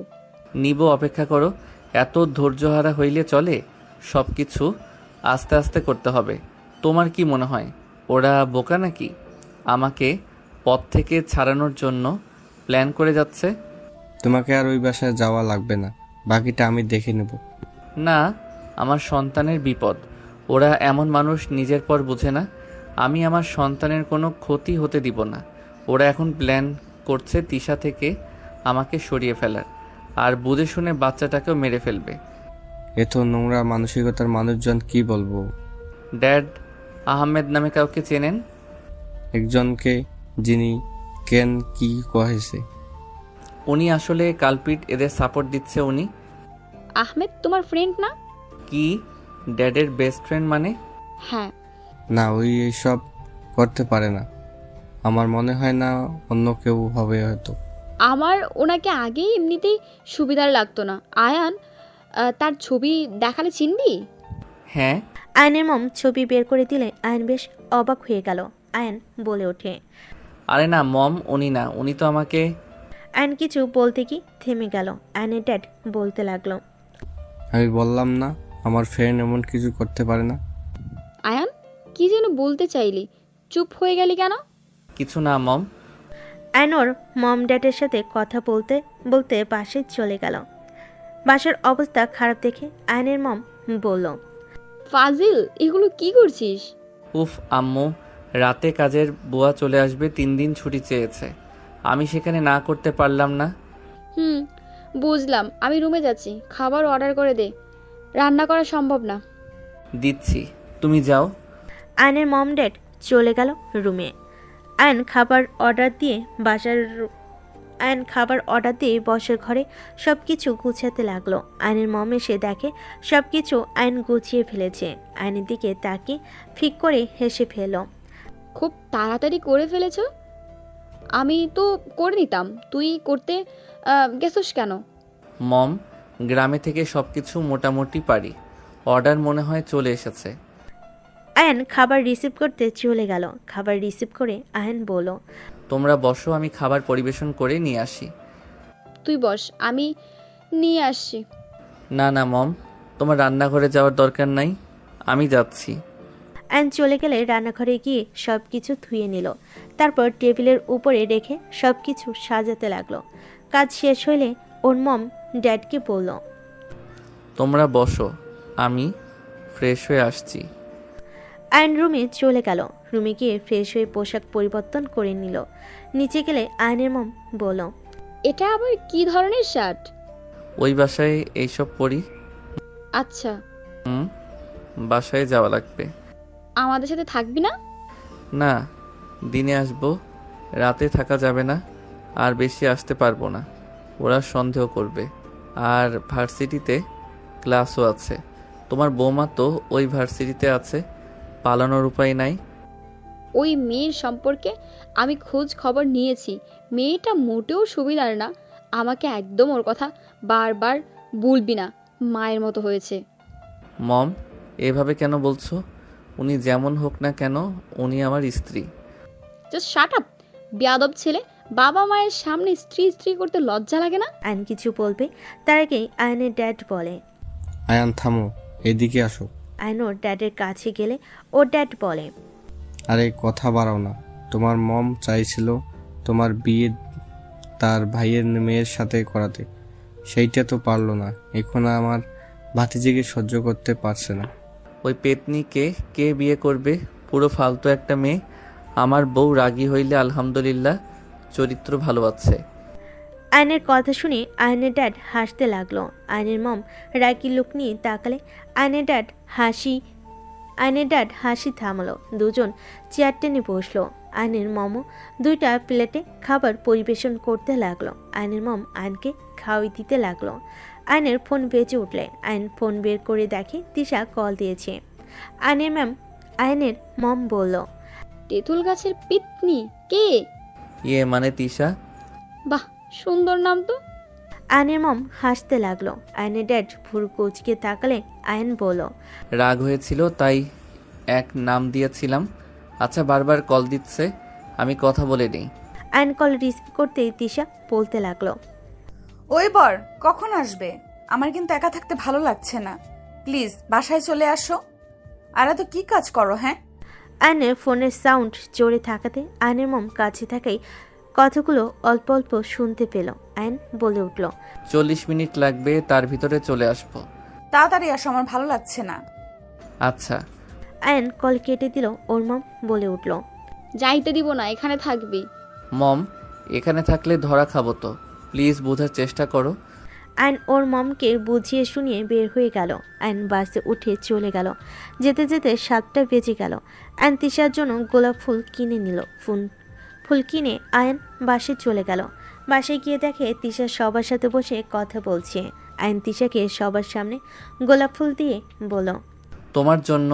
নিব, অপেক্ষা করো। এত ধৈর্যহারা হইলে চলে? সব কিছু আস্তে আস্তে করতে হবে। তোমার কি মনে হয় ওরা বোকা নাকি? আমাকে পথ থেকে ছাড়ানোর জন্য প্ল্যান করে যাচ্ছে। তোমাকে আর ওই বাসায় যাওয়া লাগবে না, বাকিটা আমি দেখে নেব। না, আমার সন্তানের বিপদ। ওরা এমন মানুষ নিজের পর বোঝে না। আমি আমার সন্তানের কোনো ক্ষতি হতে দিব না। ওরা এখন প্ল্যান করছে তিশা থেকে আমাকে সরিয়ে ফেলার, আর বুঝে শুনে বাচ্চাটাকেও মেরে ফেলবে। এ তো নোংরা মানসিকতার মানুষজন, কি বলবো। ড্যাড আহমেদ নামে কাউকে চেনেন? একজনকে, যিনি কেন কি কহেছে। উনি আসলে কালপিট, এদের সাপোর্ট দিচ্ছে উনি। আহমেদ তোমার ফ্রেন্ড না? কি ড্যাডের বেস্ট ফ্রেন্ড মানে? হ্যাঁ। না, ওই এইসব করতে পারে না। আমার মনে হয় না অন্য কেউ হবে হয়তো। আমার ওনাকে আগেই এমনিতেই সুবিধার লাগতো না। আয়ান, তার ছবি দেখালে চিনবি? হ্যাঁ। আয়নের মম ছবি বের করে দিলে আয়ন বেশ অবাক হয়ে গেল। আয়ন বলে ওঠে, আরে না মম, উনি না, উনি তো আমাকে। আয়ন কিছু বলতে কি থেমে গেল। আয়নের ড্যাড বলতে লাগলো, আমি বললাম না আমার ফ্রেন্ড এমন কিছু করতে পারে না। আয়ান, কি যেন বলতে চাইলি, চুপ হয়ে গেলি কেন? কিছু না মম। আয়ন ওর মম ড্যাডের সাথে কথা বলতে বলতে বাসায় চলে গেল। বাসার অবস্থা খারাপ দেখে আয়নের মম বলল, ফাজিল, এগুলো কি করছিস? উফ আম্মু, রাতে কাজের বুয়া চলে আসবে, 3 দিন ছুটি চেয়েছে। আমি সেখানে না করতে পারলাম না। বুঝলাম, আমি রুমে যাচ্ছি, খাবার অর্ডার করে দে, রান্না করা সম্ভব না। দিচ্ছি, তুমি যাও। আয়নের মম ড্যাড চলে গেল রুমে। আয়ন খাবার অর্ডার দিয়ে বসের ঘরে সব কিছু গুছাতে লাগলো। আয়নের মম এসে দেখে সব কিছু আয়ন গুছিয়ে ফেলেছে। আয়নের দিকে তাকিয়ে ফিক করে হেসে ফেলল। খুব তাড়াতাড়ি করে ফেলেছো? আমি তো করে নিতাম, তুই করতে গেছিস কেন? মম, গ্রামে থেকে সব কিছু মোটামুটি পারি। অর্ডার মনে হয় চলে এসেছে। আয়ন খাবার রিসিভ করতে চলে গেল। খাবার রিসিভ করে আয়ন বলল, তোমরা বসো, আমি খাবার পরিবেশন করে নিয়ে আসি। তুই বস, আমি নিয়ে আসছি। না না মম, তোমার রান্নাঘরে যাওয়ার দরকার নাই, আমি যাচ্ছি। আয়ন চলে গেলে রান্নাঘরে গিয়ে সব কিছু ধুয়ে নিল। তারপর টেবিলের উপরে রেখে সব কিছু সাজাতে লাগলো। কাজ শেষ হইলে ওর মম ড্যাডকে বলল, তোমরা বসো, আমি ফ্রেশ হয়ে আসছি। আয়ন রুমে চলে গেল। রুমে গিয়ে ফ্রেশ হয়ে পোশাক পরিবর্তন করে নিল। নিচে গেলে আয়নের মম বলল, এটা আবার কি ধরনের শার্ট? ওই বাসায় এইসব পরি। আচ্ছা। বাসায় যাওয়া লাগবে। আমাদের সাথে থাকবি না? না, দিনে আসবো, রাতে থাকা যাবে না, আর বেশি আসতে পারবো না, ওরা সন্দেহ করবে। আর ভার্সিটিতে ক্লাসও আছে। তোমার বৌমা তো ওই ভার্সিটিতে আছে, পালানোর উপায় নাই। ওই মেয়ের সম্পর্কে আমি খোঁজ খবর নিয়েছি, মেয়েটা মোটেও সুবিধার না। আমাকে একদম ওর কথা বারবার বলবি না, মায়ের মতো হয়েছে। মম, এভাবে কেন বলছো? উনি যেমন হোক না কেন, উনি আমার স্ত্রী। জাস্ট শাট আপ, বেয়াদব ছেলে। বাবা মায়ের সামনে স্ত্রী স্ত্রী করতে লজ্জা লাগে না? আয়ন কিছু বলবে তার আগেই আয়নের ড্যাড বলে, আয়ান থামো, এদিকে আসো। আয়ন ওর ড্যাডের কাছে গেলে ওর ড্যাড বলে, আরে কথা বাড়াও না। তোমার মম চাইছিল তোমার বিয়ে তার ভাইয়ের মেয়ের সাথে করাতে, সেইটা তো পারলো না। এখন আমার ভাতিজিকে সহ্য করতে পারছে না। ওই পেতনিকে কে বিয়ে করবে? পুরো ফালতু একটা মেয়ে। আমার বউ রাগী হইলে আলহামদুলিল্লাহ, চরিত্র ভালো আছে। আয়নের কথা শুনে আয়নের ড্যাড হাসতে লাগলো। আয়নের মম রাগি লুক নিয়ে তাকালে আয়নের ড্যাড আয়নের ড্যাড হাসি থামলো। দুজন চেয়ার টেনে বসলো। আয়নের মমও 2টা প্লেটে খাবার পরিবেশন করতে লাগলো। আয়নের মম আয়নকে খাওয়াই দিতে লাগলো। আয়নের ফোন বেজে উঠলে আয়ন ফোন বের করে দেখে তিশা কল দিয়েছে। আয়নের মম বলল, তেঁতুল গাছের পিতনি কে? ইয়ে মানে তিশা। বাহ, সুন্দর নাম তো। আয়নের মম হাসতে লাগলো। আয়নের ড্যাড ভুরু কুচকে তাকালে আয়ন বলল, রাগ হয়েছিল তাই এক নাম দিয়েছিলাম। আচ্ছা, বারবার কল দিচ্ছে, আমি কথা বলে নিই। আয়ন কল রিসিভ করতেই তিশা বলতে লাগলো, ওই বর কখন আসবে? আমার কিন্তু একা থাকতে ভালো লাগছে না, প্লিজ বাসায় চলে আসো। আর এত কি কাজ করো? হ্যাঁ, আয়নের ফোনের সাউন্ড জোরে থাকাতে আয়নের মম কাছে থাকাই কথাগুলো অল্প অল্প শুনতে পেল। আয়ন বলে উঠল, 40 মিনিট লাগবে, তার ভিতরে চলে আসবো। তাড়াতাড়ি আসো, আমার ভালো লাগছে না। আচ্ছা। আয়ন কল কেটে দিল। ওর মম বলে উঠল, যাইতে দিব না, এখানে থাকবি। মম, এখানে থাকলে ধরা খাবো তো, প্লিজ বোঝার চেষ্টা করো। আয়ন ওর মমকে বুঝিয়ে শুনিয়ে বের হয়ে গেল। আয়ন বাসে উঠে চলে গেল। যেতে যেতে 7টা বেজে গেল। আয়ন তিশার জন্য গোলাপ ফুল কিনে নিল। ফুল কিনে আয়ন বাসে চলে গেল। বাসে গিয়ে দেখে তিশা সবার সাথে বসে কথা বলছে। আয়ন তিশাকে সবার সামনে গোলাপ ফুল দিয়ে বলল, তোমার জন্য।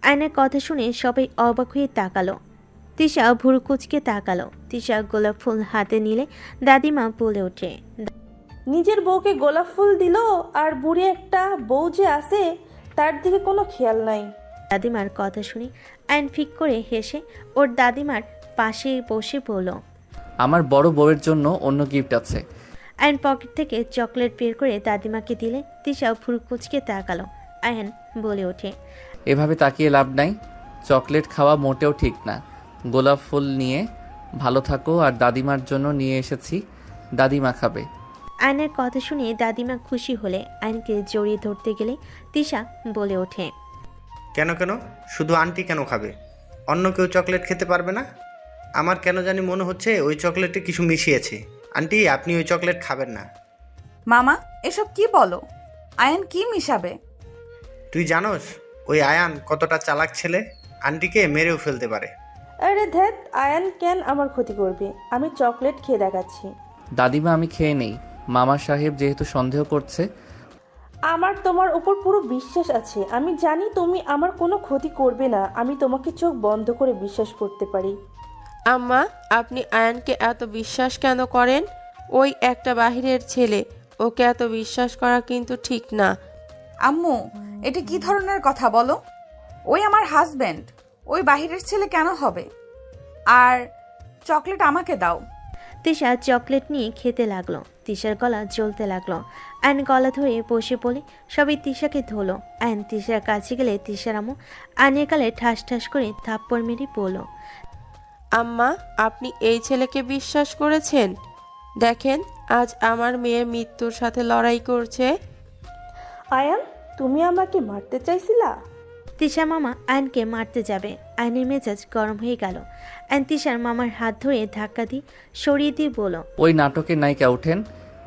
আয়নের কথা শুনে সবাই অবাক হয়ে তাকালো। তিশা ভুরু কুচকে তাকালো। তিশা গোলাপ ফুল হাতে নিলে দাদিমা বলে ওঠে, নিজের বউকে গোলাপ ফুল দিল, আর বুড়ি একটা বউ যে আছে তার দিকে কোনো খেয়াল নাই। দাদিমার কথা শুনে আয়ন ফিক করে হেসে ওর দাদিমার পাশে বসে বলল, আমার বড় বউয়ের জন্য অন্য গিফট আছে। আয়ন পকেট থেকে চকলেট বের করে দাদিমাকে দিলে তিশা ভুরু কুচকে তাকালো। আয়ন বলে ওঠে, এভাবে তাকিয়ে লাভ নাই, চকলেট খাওয়া মোটেও ঠিক না। গোলাপ ফুল নিয়ে ভালো থাকো, আর দাদিমার জন্য নিয়ে এসেছি, দাদিমা খাবে। আয়নের কথা শুনে দাদিমা খুশি হলে আয়নকে জড়িয়ে ধরতে গেলে তিশা বলে ওঠে, কেন কেন, শুধু আন্টি কেন খাবে? অন্য কেউ চকলেট খেতে পারবে না? আমার কেন জানি মনে হচ্ছে ওই চকলেটে কিছু মিশিয়েছে। আন্টি, আপনি ওই চকলেট খাবেন না। মামা এসব কি বলো? আয়ন কি মিশাবে? তুই জানোস ওই আয়ান কতটা চালাক ছেলে? আন্টিকে মেরেও ফেলতে পারে। আরে ধ্যাত, আয়ান কেন আমার ক্ষতি করবে? আমি চকলেট খেয়ে দেখাচ্ছি। দাদিমা, আমি খেয়ে নেই। মামা সাহেব যেহেতু সন্দেহ করছে। আমার তোমার উপর পুরো বিশ্বাস আছে। আমি জানি তুমি আমার কোনো ক্ষতি করবে না। আমি তোমাকে চোখ বন্ধ করে বিশ্বাস করতে পারি। আম্মা, আপনি আয়ানকে এত বিশ্বাস কেন করেন? ওই একটা বাহিরের ছেলে, ওকে এত বিশ্বাস করা কিন্তু ঠিক না। আম্মু, এটা কি ধরনের কথা বলো? ওই আমার হাজবেন্ড, ওই বাহিরের ছেলে কেন হবে? আর চকলেট আমাকে দাও। তিশা চকলেট নিয়ে খেতে লাগলো। তিশার গলা জ্বলতে লাগলো। আয়ন গলা ধরে বসে পড়ে সবাই তিশাকে ধরলো। আয়ন তিশার কাছে গেলে তিশার আম্মু আয়নের গালে ঠাস ঠাস করে থাপ্পড় মেরে বলল, আম্মা, আপনি এই ছেলেকে বিশ্বাস করেছেন? দেখেন, আজ আমার মেয়ে মৃত্যুর সাথে লড়াই করছে। আয়ান, তুমি আমাকে মারতে চাইছিলা? তিশা মামা আয়নকে মারতে যাবে। আয়নের মেজাজ গরম হয়ে গেল। আয়ন তিশার মামার হাত ধরে ধাক্কা দিয়ে সরিয়ে দিয়ে বলল, ওই নাটকের নায়িকা ওঠেন,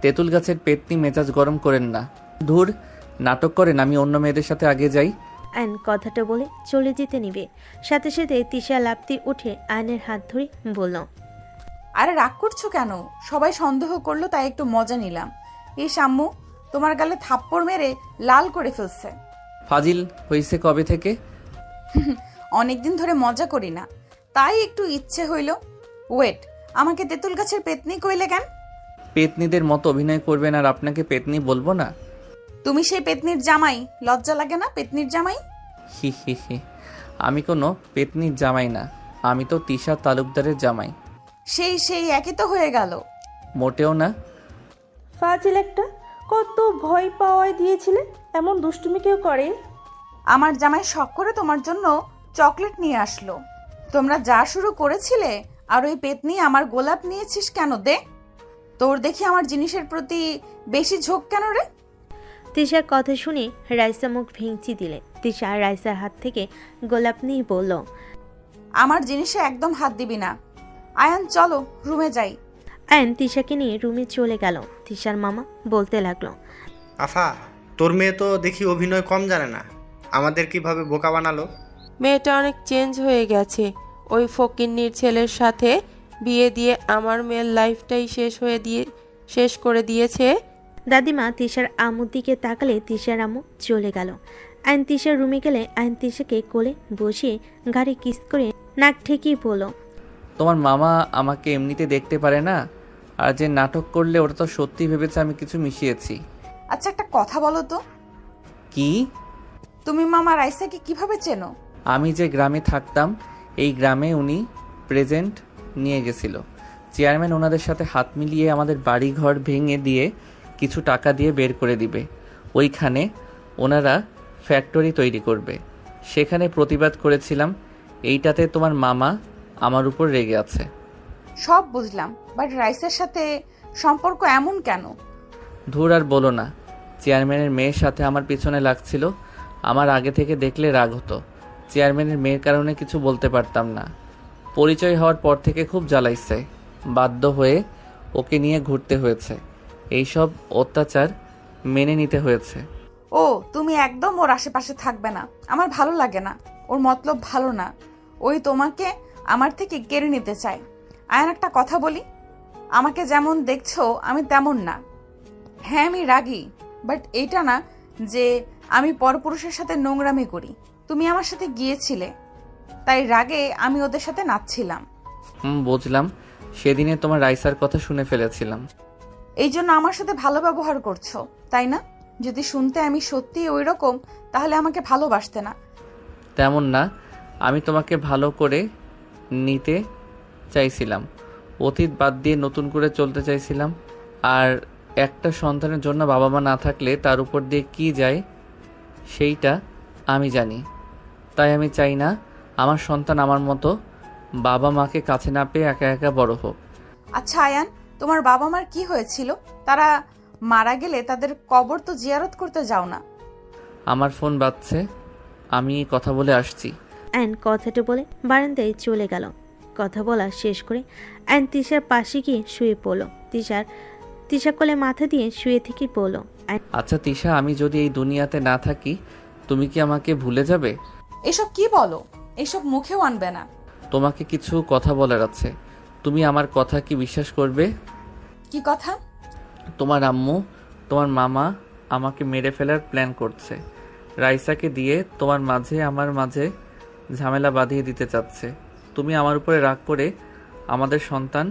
তেঁতুল গাছের পেতনি, মেজাজ গরম করেন না। ধুর, নাটক করেন, আমি অন্য মেয়েদের সাথে আগে যাই। আয়ন কথাটা বলে চলে যেতে নিবে, সাথে সাথে তিশা লাফতে উঠে আয়নের হাত ধরে বলল, আরে রাগ করছো কেন? সবাই সন্দেহ করলো তাই একটু মজা নিলাম। এই আম্মু তোমার গালে থাপ্পড় মেরে লাল করে ফেলছে। ফাজিল হইছে কবে থেকে? অনেকদিন ধরে মজা করি না, তাই একটু ইচ্ছে হইল। ওয়েট, আমাকে তেঁতুল গাছের পেতনি কইলে কেন? পেতনিদের মতো অভিনয় করবেন আর আপনাকে পেতনি বলবো না? তুমি সেই পেতনির জামাই, লজ্জা লাগে না? পেতনির জামাই। হি হি হি, আমি কোনো পেতনির জামাই না, আমি তো তিশা তালুকদারের জামাই। সেই একই তো হয়ে গেল। মোটেও না। ফাজিল একটা, কত ভয় পাওয়ায় দিয়েছিলে? এমন দুষ্টুমি কেউ করে? আমার জামাই শখ করে তোমার জন্য চকলেট নিয়ে আসলো। তোমরা যা শুরু করেছিলে, আর ওই পেতনি আমার গোলাপ নিয়েছিস কেন? দে, তোর দেখি আমার জিনিসের প্রতি বেশি ঝোঁক কেন রে? তিশার কথা শুনে রাইসা মুখ ভেঙচি দিলে। তিশা রাইসার হাত থেকে গোলাপ নিয়ে বলল, আমার জিনিসে একদম হাত দিবি না। আয়ান, চলো রুমে যাই। আয়ন তিশাকে নিয়ে রুমে চলে গেল। তিশার মামা বলতে লাগলো, আফা, তোর মেয়ে তো দেখি অভিনয় কম জানে না। আমাদের কিভাবে বোকা বানালো। মেয়েটা অনেক চেঞ্জ হয়ে গেছে। ওই ফকিন্নির ছেলের সাথে বিয়ে দিয়ে আমার মেয়ের লাইফটাই শেষ করে দিয়েছে। দাদিমা তিশার আম্মুর দিকে তাকালে তিশার আম্মু চলে গেল। আয়ন তিশার রুমে গেলে আয়ন তিশাকে কোলে বসিয়ে ঘাড়ে কিস করে নাক ঠেকিয়ে বলল, তোমার মামা আমাকে এমনিতে দেখতে পারে না, আর যে নাটক করলে ওটা তো সত্যি ভেবেছে আমি কিছু মিশিয়েছি। আচ্ছা একটা কথা বলো তো, কি? তুমি মামা রাইসাকে কিভাবে চেনো? আমি যে গ্রামে থাকতাম এই গ্রামে উনি প্রেজেন্ট নিয়ে গেছিল। চেয়ারম্যান ওনাদের সাথে হাত মিলিয়ে আমাদের বাড়ি ঘর ভেঙে দিয়ে কিছু টাকা দিয়ে বের করে দিবে। ওইখানে ওনারা ফ্যাক্টরি তৈরি করবে। সেখানে প্রতিবাদ করেছিলাম। এইটাতে তোমার মামা আমার উপর রেগে আছে। সব বুঝলাম, বাট রাইসের সাথে সম্পর্ক এমন কেন? ধুর আর বলো না, চেয়ারম্যানের মেয়ের সাথে আমার পিছনে লাগছিল। আমার আগে থেকে দেখলে রাগ হতো। চেয়ারম্যানের মেয়ের কারণে কিছু বলতে পারতাম না। পরিচয় হওয়ার পর থেকে খুব জ্বালাইছে। বাধ্য হয়ে ওকে নিয়ে ঘুরতে হয়েছে। এইসব অত্যাচার মেনে নিতে হয়েছে। ও তুমি একদম ওর আশেপাশে থাকবে না, আমার ভালো লাগে না। ওর মতলব ভালো না, ওই তোমাকে আমার থেকে কেড়ে নিতে চায়। আয়ান একটা কথা বলি, আমাকে যেমন দেখছো আমি তেমন না। হ্যাঁ আমি রাগী, বাট এইটা না যে আমি পরপুরুষের সাথে নোংরামি করি। তুমি আমার সাথে গিয়েছিলে, তাই রাগে আমি ওদের সাথে নাচছিলাম। বুঝলাম। সেদিনে তোমার রাইসার কথা শুনে ফেলেছিলাম। এই জন্য আমার সাথে ভালো ব্যবহার করছো, তাই না? যদি শুনতে আমি সত্যি ওই রকম, তাহলে আমাকে ভালোবাসতে না। তেমন না, আমি তোমাকে ভালো করে নিতে চাইছিলাম। অতীত বাদ দিয়ে নতুন করে চলতে চাইছিলাম। আর একটা সন্তানের জন্য বাবা মা না থাকলে তার উপর দিয়ে কি যায় সেইটা আমি জানি। তাই আমি চাই না আমার সন্তান আমার মতো বাবা মাকে কাছে না পেয়ে একা একা বড় হোক। আচ্ছা আয়ান, তোমার বাবা মার কি হয়েছিল? তারা মারা গেলে তাদের কবর তো জিয়ারত করতে যাও না? আমার ফোন বাজছে, আমি কথা বলে আসছি। আয়ন কথাটা বলে বারান্দায় চলে গেল। কথা বলা শেষ করে আয়ন তিশার পাশে গিয়ে শুয়ে পড়ল। তিশা কোলে মাথা দিয়ে শুয়ে থেকে পড়ল। আচ্ছা তিশা, আমি যদি এই দুনিয়াতে না থাকি তুমি কি আমাকে ভুলে যাবে? এসব কি বলো? এসব মুখেও আনবে না। তোমাকে কিছু কথা বলার আছে। তুমি আমার কথা কি বিশ্বাস করবে? কি কথা? তোমার আম্মু, তোমার মামা আমাকে মেরে ফেলার প্ল্যান করছে। রাইসাকে দিয়ে তোমার মাঝে আমার মাঝে ঝামেলা বাঁধিয়ে দিতে চাচ্ছে। তুমি আমার উপরে রাগ করে আমাদের সন্তান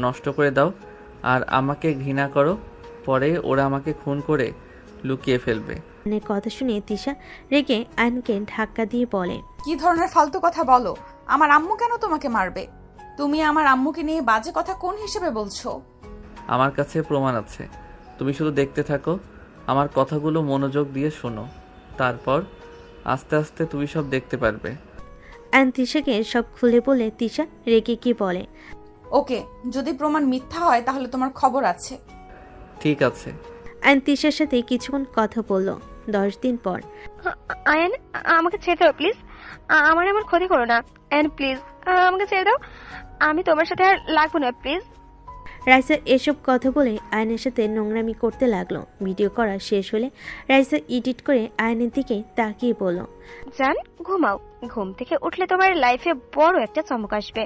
নষ্ট করে দাও আর আমাকে ঘৃণা করো। পরে ওরা আমাকে খুন করে লুকিয়ে ফেলবে। আয়নের কথা শুনে তিশা রেগে আয়নকে ধাক্কা দিয়ে বলে, কি ধরনের ফালতু কথা বলো? আমার আম্মু কেন তোমাকে মারবে? তুমি আমার আম্মুকে নিয়ে বাজে কথা কোন হিসেবে বলছো? আমার কাছে প্রমাণ আছে। তুমি শুধু দেখতে থাকো, আমার কথাগুলো মনোযোগ দিয়ে শোনো। তারপর আস্তে আস্তে তুমি সব দেখতে পারবে। আয়ন তিশাকে সব খুলে বলে তিশা রেগে কি বলে, ওকে, যদি প্রমাণ মিথ্যা হয় তাহলে তোমার খবর আছে। ঠিক আছে। আয়ন তিশার সাথে কিছুক্ষণ কথা বলল। 10 দিন পর আয়ান, আমাকে ছেড়ে দাও প্লিজ। আমার এমন ক্ষতি করো না আয়ান, প্লিজ আমাকে ছেড়ে দাও। আমি তোমার সাথে আর লাগবো না প্লিজ। রাইসা এসব কথা বলে আয়নের সাথে নোংরামি করতে লাগলো। ভিডিও করা শেষ হলে রাইসা এডিট করে আয়নের দিকে তাকিয়ে বলল, জান ঘুমাও, ঘুম থেকে উঠলে তোমার লাইফে বড় একটা চমক আসবে।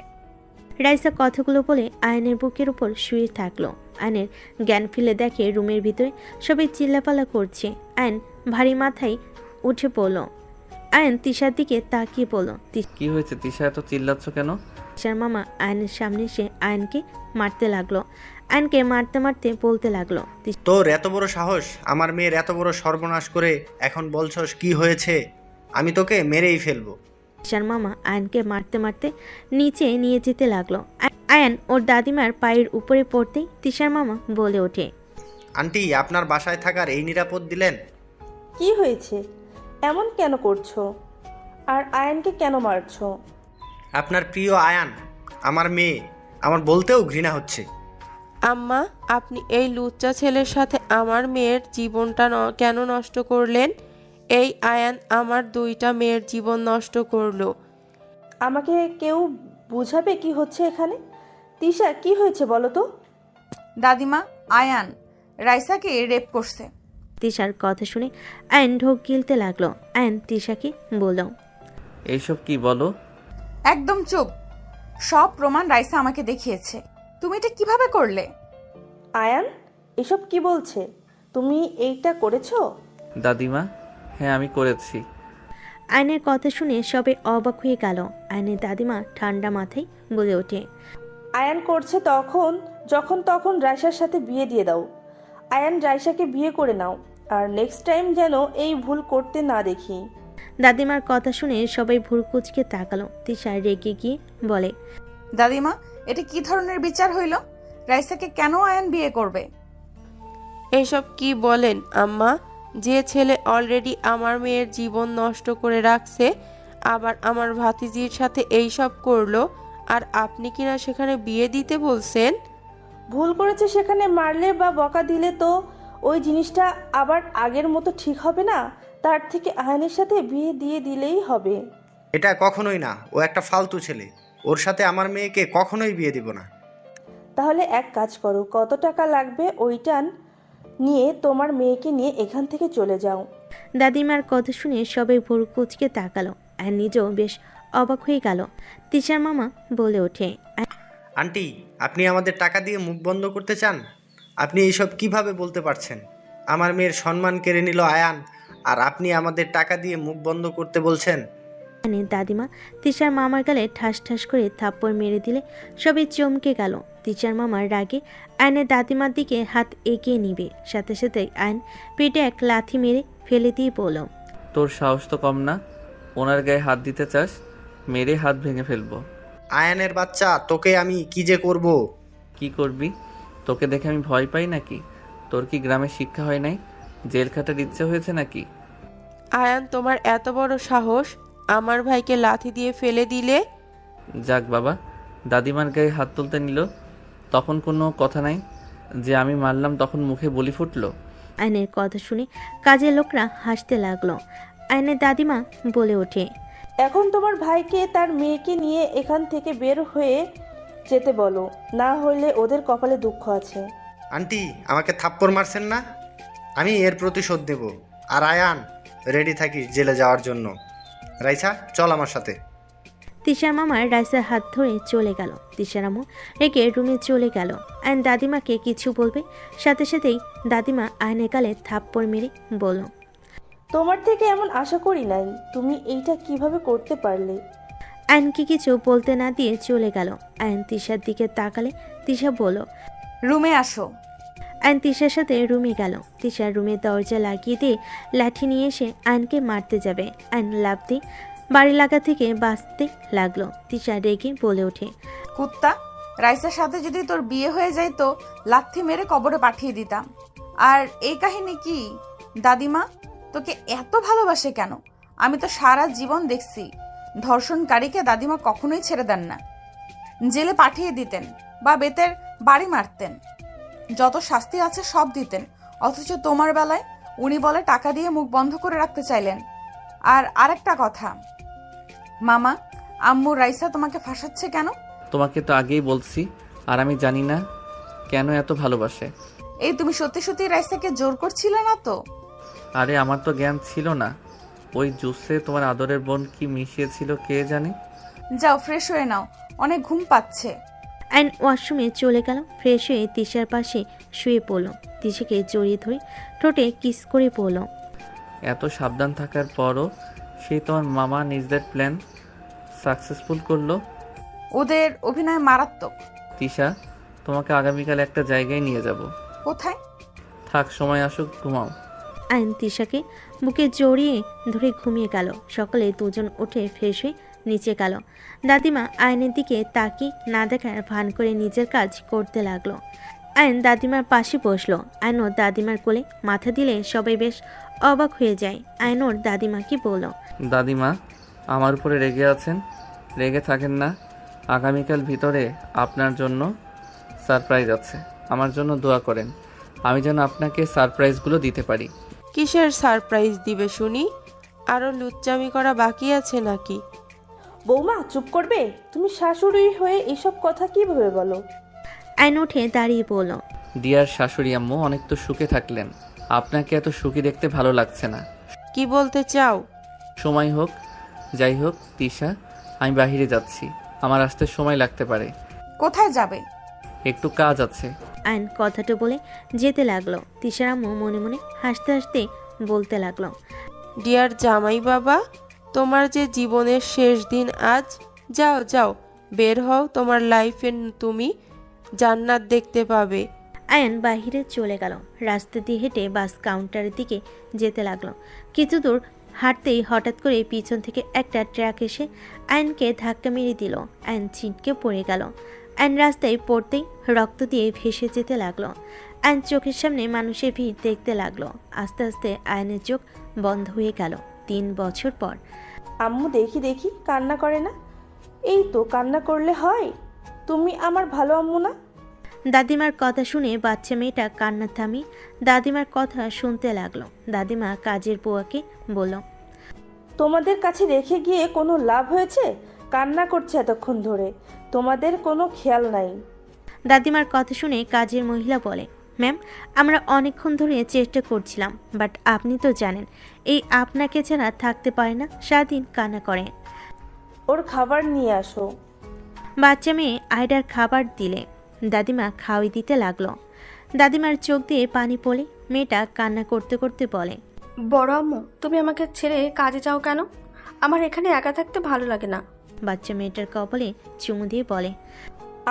রাইসা কথাগুলো বলে আয়নের বুকের উপর শুয়ে থাকলো। আয়নের জ্ঞান ফিরে দেখে রুমের ভিতরে সবাই চিল্লাপালা করছে। আয়ন ভারী মাথায় উঠে পড়ল। আয়ন তিশার দিকে তাকিয়ে বলল, কি হয়েছে তিশা, এত চিল্লাচ্ছ কেন? তিশার মামা আয়নের সামনে এসে আয়নকে মারতে লাগলো। আয়নকে মারতে মারতে বলতে লাগলো, তোর এত বড় সাহস, আমার মেয়ের এত বড় সর্বনাশ করে এখন বলছস কি হয়েছে? আমি তোকে মেরেই ফেলবো। তিশার মামা আয়নকে মারতে মারতে নিচে নিয়ে যেতে লাগলো। আয়ন ওর দাদিমার পায়ের উপরে পড়তেই তিশার মামা বলে ওঠে, আন্টি, আপনার বাসায় থাকার এই নিরাপদ দিলেন? কি হয়েছে? এমন কেন করছো? আর আয়ানকে কেন মারছো? আপনার প্রিয় আয়ান, আমার মেয়ে, আমার বলতেও ঘৃণা হচ্ছে। আম্মা, আপনি এই লুচ্চা ছেলের সাথে আমার মেয়ের জীবনটা কেন নষ্ট করলেন? এই আয়ান আমার 2টা মেয়ের জীবন নষ্ট করলো। আমাকে কেউ বুঝাবে কি হচ্ছে এখানে? তিশা, কি হয়েছে বলো তো? দাদিমা, আয়ান রাইসাকে রেপ করছে। তিশার কথা শুনে আয়ন ঢোক গিলতে লাগলো। আয়ন তিশাকে বলল, এইসব কি বলো? একদম চুপ। সব প্রমাণ রাইসা আমাকে দেখিয়েছে। তুমি এটা কিভাবে করলে? আয়ান এসব কি বলছে? তুমি এইটা করেছো? দাদিমা, হ্যাঁ আমি করেছি। আয়নের কথা শুনে সবাই অবাক হয়ে গেল। আয়নের দাদিমা ঠান্ডা মাথায় বলে ওঠে, আয়ান করছে যখন তখন রাইসার সাথে বিয়ে দিয়ে দাও। আয়ান রাইসাকে বিয়ে করে নাও, আর নেক্সট টাইম যেন এই ভুল করতে না দেখি। দাদিমার কথা শুনে সবাই ভুরকুচকে তাকালো। তিশা রেগে গিয়ে বলে, দাদিমা, এটা কি ধরনের বিচার হইল? রাইসাকে কেন আয়ান বিয়ে করবে? এসব কি বলেন আম্মা? যে ছেলে অলরেডি আমার মেয়ের জীবন নষ্ট করে রাখছে, আবার আমার ভাতিজির সাথে এইসব করলো, আর আপনি কিনা সেখানে বিয়ে দিতে বলছেন? ভুল করেছে সেখানে মারলে বা বকা দিলে তো ওই জিনিসটা আবার আগের মতো ঠিক হবে না। তার থেকে আয়ানের সাথে বিয়ে দিয়ে দিলেই হবে। এটা কখনোই না, ও একটা ফালতু ছেলে। ওর সাথে আমার মেয়েকে কখনোই বিয়ে দিব না। তাহলে এক কাজ করো, কত টাকা লাগবে ওইটা নিয়ে তোমার মেয়েকে নিয়ে এখান থেকে চলে যাও। দাদিমার কথা শুনে সবাই ভুরকুচকে তাকালো। আর নিজেও বেশ অবাক হয়ে গেল। তিশার মামা বলে ওঠে, আন্টি, আপনি আমাদের টাকা দিয়ে মুখ বন্ধ করতে চান? আপনি এইসব কিভাবে বলতে পারছেন? আমার মেয়ের সম্মান কেড়ে নিল আয়ান, আর আপনি আমাদের টাকা দিয়ে মুখ বন্ধ করতে বলছেন? দাদিমা তিশার মামার গালে ঠাস ঠাস করে থাপ্পড় মেরে দিলে সবাই চমকে গেল। তিশার মামার রাগে আয়নের দাদিমার দিকে হাত এগিয়ে নিবে, সাথে সাথে আয়ন পেটে এক লাথি মেরে ফেলে দিয়ে বলল, তোর সাহস তো কম না, ওনার গায়ে হাত দিতে চাস? মেরে হাত ভেঙে ফেলবো। আয়ানের বাচ্চা, তোকে আমি কি যে করব? কি করবি? তোকে দেখে আমি ভয় পাই নাকি? তোর কি গ্রামে শিক্ষা হয় নাই? জেল খাটার ইচ্ছে হয়েছে নাকি? আয়ান, তোমার এত বড় সাহস, আমার ভাইকে লাথি দিয়ে ফেলে দিলে? যাক বাবা, দাদিমার গায়ে হাত তুলতে নিল, তখন কোনো কথা নাই যে আমি মারলাম, তখন মুখে বলি ফুটলো। আয়নের কথা শুনে কাজের লোকরা হাসতে লাগলো। আয়নের দাদিমা বলে ওঠে, এখন তোমার ভাইকে তার মেয়েকে নিয়ে এখান থেকে বের হয়ে যেতে বলো, না হলে ওদের কপালে দুঃখ আছে। আন্টি, আমাকে থাপ্পড় মারছেন না? আমি এর প্রতিশোধ দেব। আর আয়ান, রেডি থাকিস জেলে যাওয়ার জন্য। রাইসা, চল আমার সাথে। তিশার মামার রাইসার হাত ধরে চলে গেল। তিশার আম্মু রেখে রুমে চলে গেল। আয়ন দাদিমাকে কিছু বলবে, সাথে সাথেই দাদিমা আয়নের গালে থাপ্পড় মেরে বলল, তোমার থেকে এমন আশা করি নাই। তুমি এইটা কিভাবে করতে পারলে? আয়নকে কিছু বলতে না দিয়ে চলে গেল। আয়ন তিশার দিকে তাকালে তিশা বলল, রুমে আসো। আয়ন তিশার সাথে রুমে গেল। তিশার রুমের দরজা লাগিয়ে দিয়ে লাঠি নিয়ে এসে আয়নকে মারতে যাবে। আয়ন লাফ দিয়ে বাড়ি লাগা থেকে বাঁচতে লাগলো। তিশা রেগে বলে ওঠে, কুত্তা, রাইসার সাথে যদি তোর বিয়ে হয়ে যায় তো লাথি মেরে কবরে পাঠিয়ে দিতাম। আর এই কাহিনী কি? দাদিমা তোকে এত ভালোবাসে কেন? আমি তো সারা জীবন দেখছি ধর্ষণকারীকে দাদিমা কখনোই ছেড়ে দেন না, জেলে পাঠিয়ে দিতেন বা বেতের বাড়ি মারতেন, যত শাস্তি আছে সব দিতেন। অথচ তোমার বেলায় উনি বলে টাকা দিয়ে মুখ বন্ধ করে রাখতে চাইলেন। আর আরেকটা কথা মামা, আম্মু রাইসা তোমাকে ফাঁসাচ্ছে কেন? তোমাকে তো আগেই বলছি, আর আমি জানি না কেন এত ভালোবাসে। এই তুমি সত্যি সত্যি রাইসাকে জোর করছিলে না তো? আরে আমার তো জ্ঞান ছিল না। ওই জুসে তোমার আদরের বোন কি মিশিয়েছিল কে জানে। যাও ফ্রেশ হয়ে নাও, অনেক ঘুম পাচ্ছে। আয়ন ওয়াশরুমে চলে গেল। ফ্রেশ হয়ে তিশার পাশে শুয়ে পড়ল। তিশাকে জড়িয়ে ধরে ঠোঁটে কিস করে পড়ল, এত সাবধান থাকার পরও সেই তোমার মামা নিজেদের প্ল্যান সাকসেসফুল করলো। ওদের অভিনয় মারাত্মক। তিশা, তোমাকে আগামীকাল একটা জায়গায় নিয়ে যাব। কোথায়? থাক, সময় আসুক, ঘুমাও। আয়ন তিশাকে বুকে জড়িয়ে ধরে ঘুমিয়ে গেল। সকালে দুজন উঠে ফ্রেশ হয়ে নিচে গেল। দাদিমা আয়নের দিকে তাকিয়ে না দেখার ভান করে নিজের কাজ করতে লাগলো। আয়ন দাদিমার পাশে বসলো। আয়নর দাদিমার কোলে মাথা দিলে সবাই বেশ অবাক হয়ে যায়। আয়নর দাদিমাকে বলল, দাদিমা, আমার উপরে রেগে আছেন? রেগে থাকেন না। আগামীকাল ভিতরে আপনার জন্য সারপ্রাইজ আছে। আমার জন্য দোয়া করেন, আমি যেন আপনাকে সারপ্রাইজগুলো দিতে পারি। কিসের সারপ্রাইজ দিবে শুনি? আরো লুচ্চামি করা বাকি আছে নাকি? বৌমা চুপ করবে? তুমি শাশুড়ি হয়ে এসব কথা কিভাবে বলো? আয়ন উঠে দাঁড়িয়ে বলল, দিয়ার শাশুড়ি আম্মু অনেক তো সুখে থাকলেন, আপনাকে এত সুখী দেখতে ভালো লাগছে না। কি বলতে চাও? সময় হোক, যাই হোক তিশা, আমি বাইরে যাচ্ছি, আমার আসতে সময় লাগতে পারে। কোথায় যাবে? একটু কাজ আছে। আয়ন কথাটা বলে যেতে লাগলো। তিশার আম্মু মনে মনে হাসতে হাসতে বলতে লাগলো, ডিয়ার জামাই বাবা, তোমার যে জীবনের শেষ দিন আজ। যাও যাও, বের হও, তোমার লাইফে তুমি জান্নাত দেখতে পাবে। আয়ন বাহিরে চলে গেল। রাস্তা দিয়ে হেঁটে বাস কাউন্টারের দিকে যেতে লাগলো। কিছু দূর হাঁটতেই হঠাৎ করে পিছন থেকে একটা ট্রাক এসে আয়নকে ধাক্কা মেরে দিল। আয়ন ছিটকে পড়ে গেল। আয়ন রাস্তায় পড়তেই রক্ত দিয়ে ভেসে যেতে লাগলো। আয়ন চোখের সামনে মানুষের ভিড় দেখতে লাগলো। আস্তে আস্তে আয়নের চোখ বন্ধ হয়ে গেল। 3 বছর পর। আম্মু দেখি দেখি কান্না করে না? এই তো কান্না করলে হয়। তুমি আমার ভালো আম্মু না? দাদিমার কথা শুনে বাচ্চা মেয়েটা কান্না থামিয়ে দাদিমার কথা শুনতে লাগলো। দাদিমা কাজের বুয়াকে বলল, তোমাদের কাছে রেখে গিয়ে কোনো লাভ হয়েছে? কান্না করছে এতক্ষণ ধরে, তোমাদের কোনো খেয়াল নাই। দাদিমার কথা শুনে কাজের মহিলা বলে, ম্যাম, আমরা অনেকক্ষণ ধরে চেষ্টা করছিলাম, বাট আপনি তো জানেন এই আপনাকে ছাড়া থাকতে পারে না, সারাদিন কান্না করে। ওর খাবার নিয়ে আসো। বাচ্চা মেয়ে আয়ডার খাবার দিলে দাদিমা খাওয়াই দিতে লাগলো। দাদিমার চোখ দিয়ে পানি পড়ে মেয়েটা কান্না করতে করতে বলে, বড় আম্মু, তুমি আমাকে ছেড়ে কাজে যাও কেন? আমার এখানে একা থাকতে ভালো লাগে না। বাচ্চা মেয়েটার কপালে চুমু দিয়ে বলে,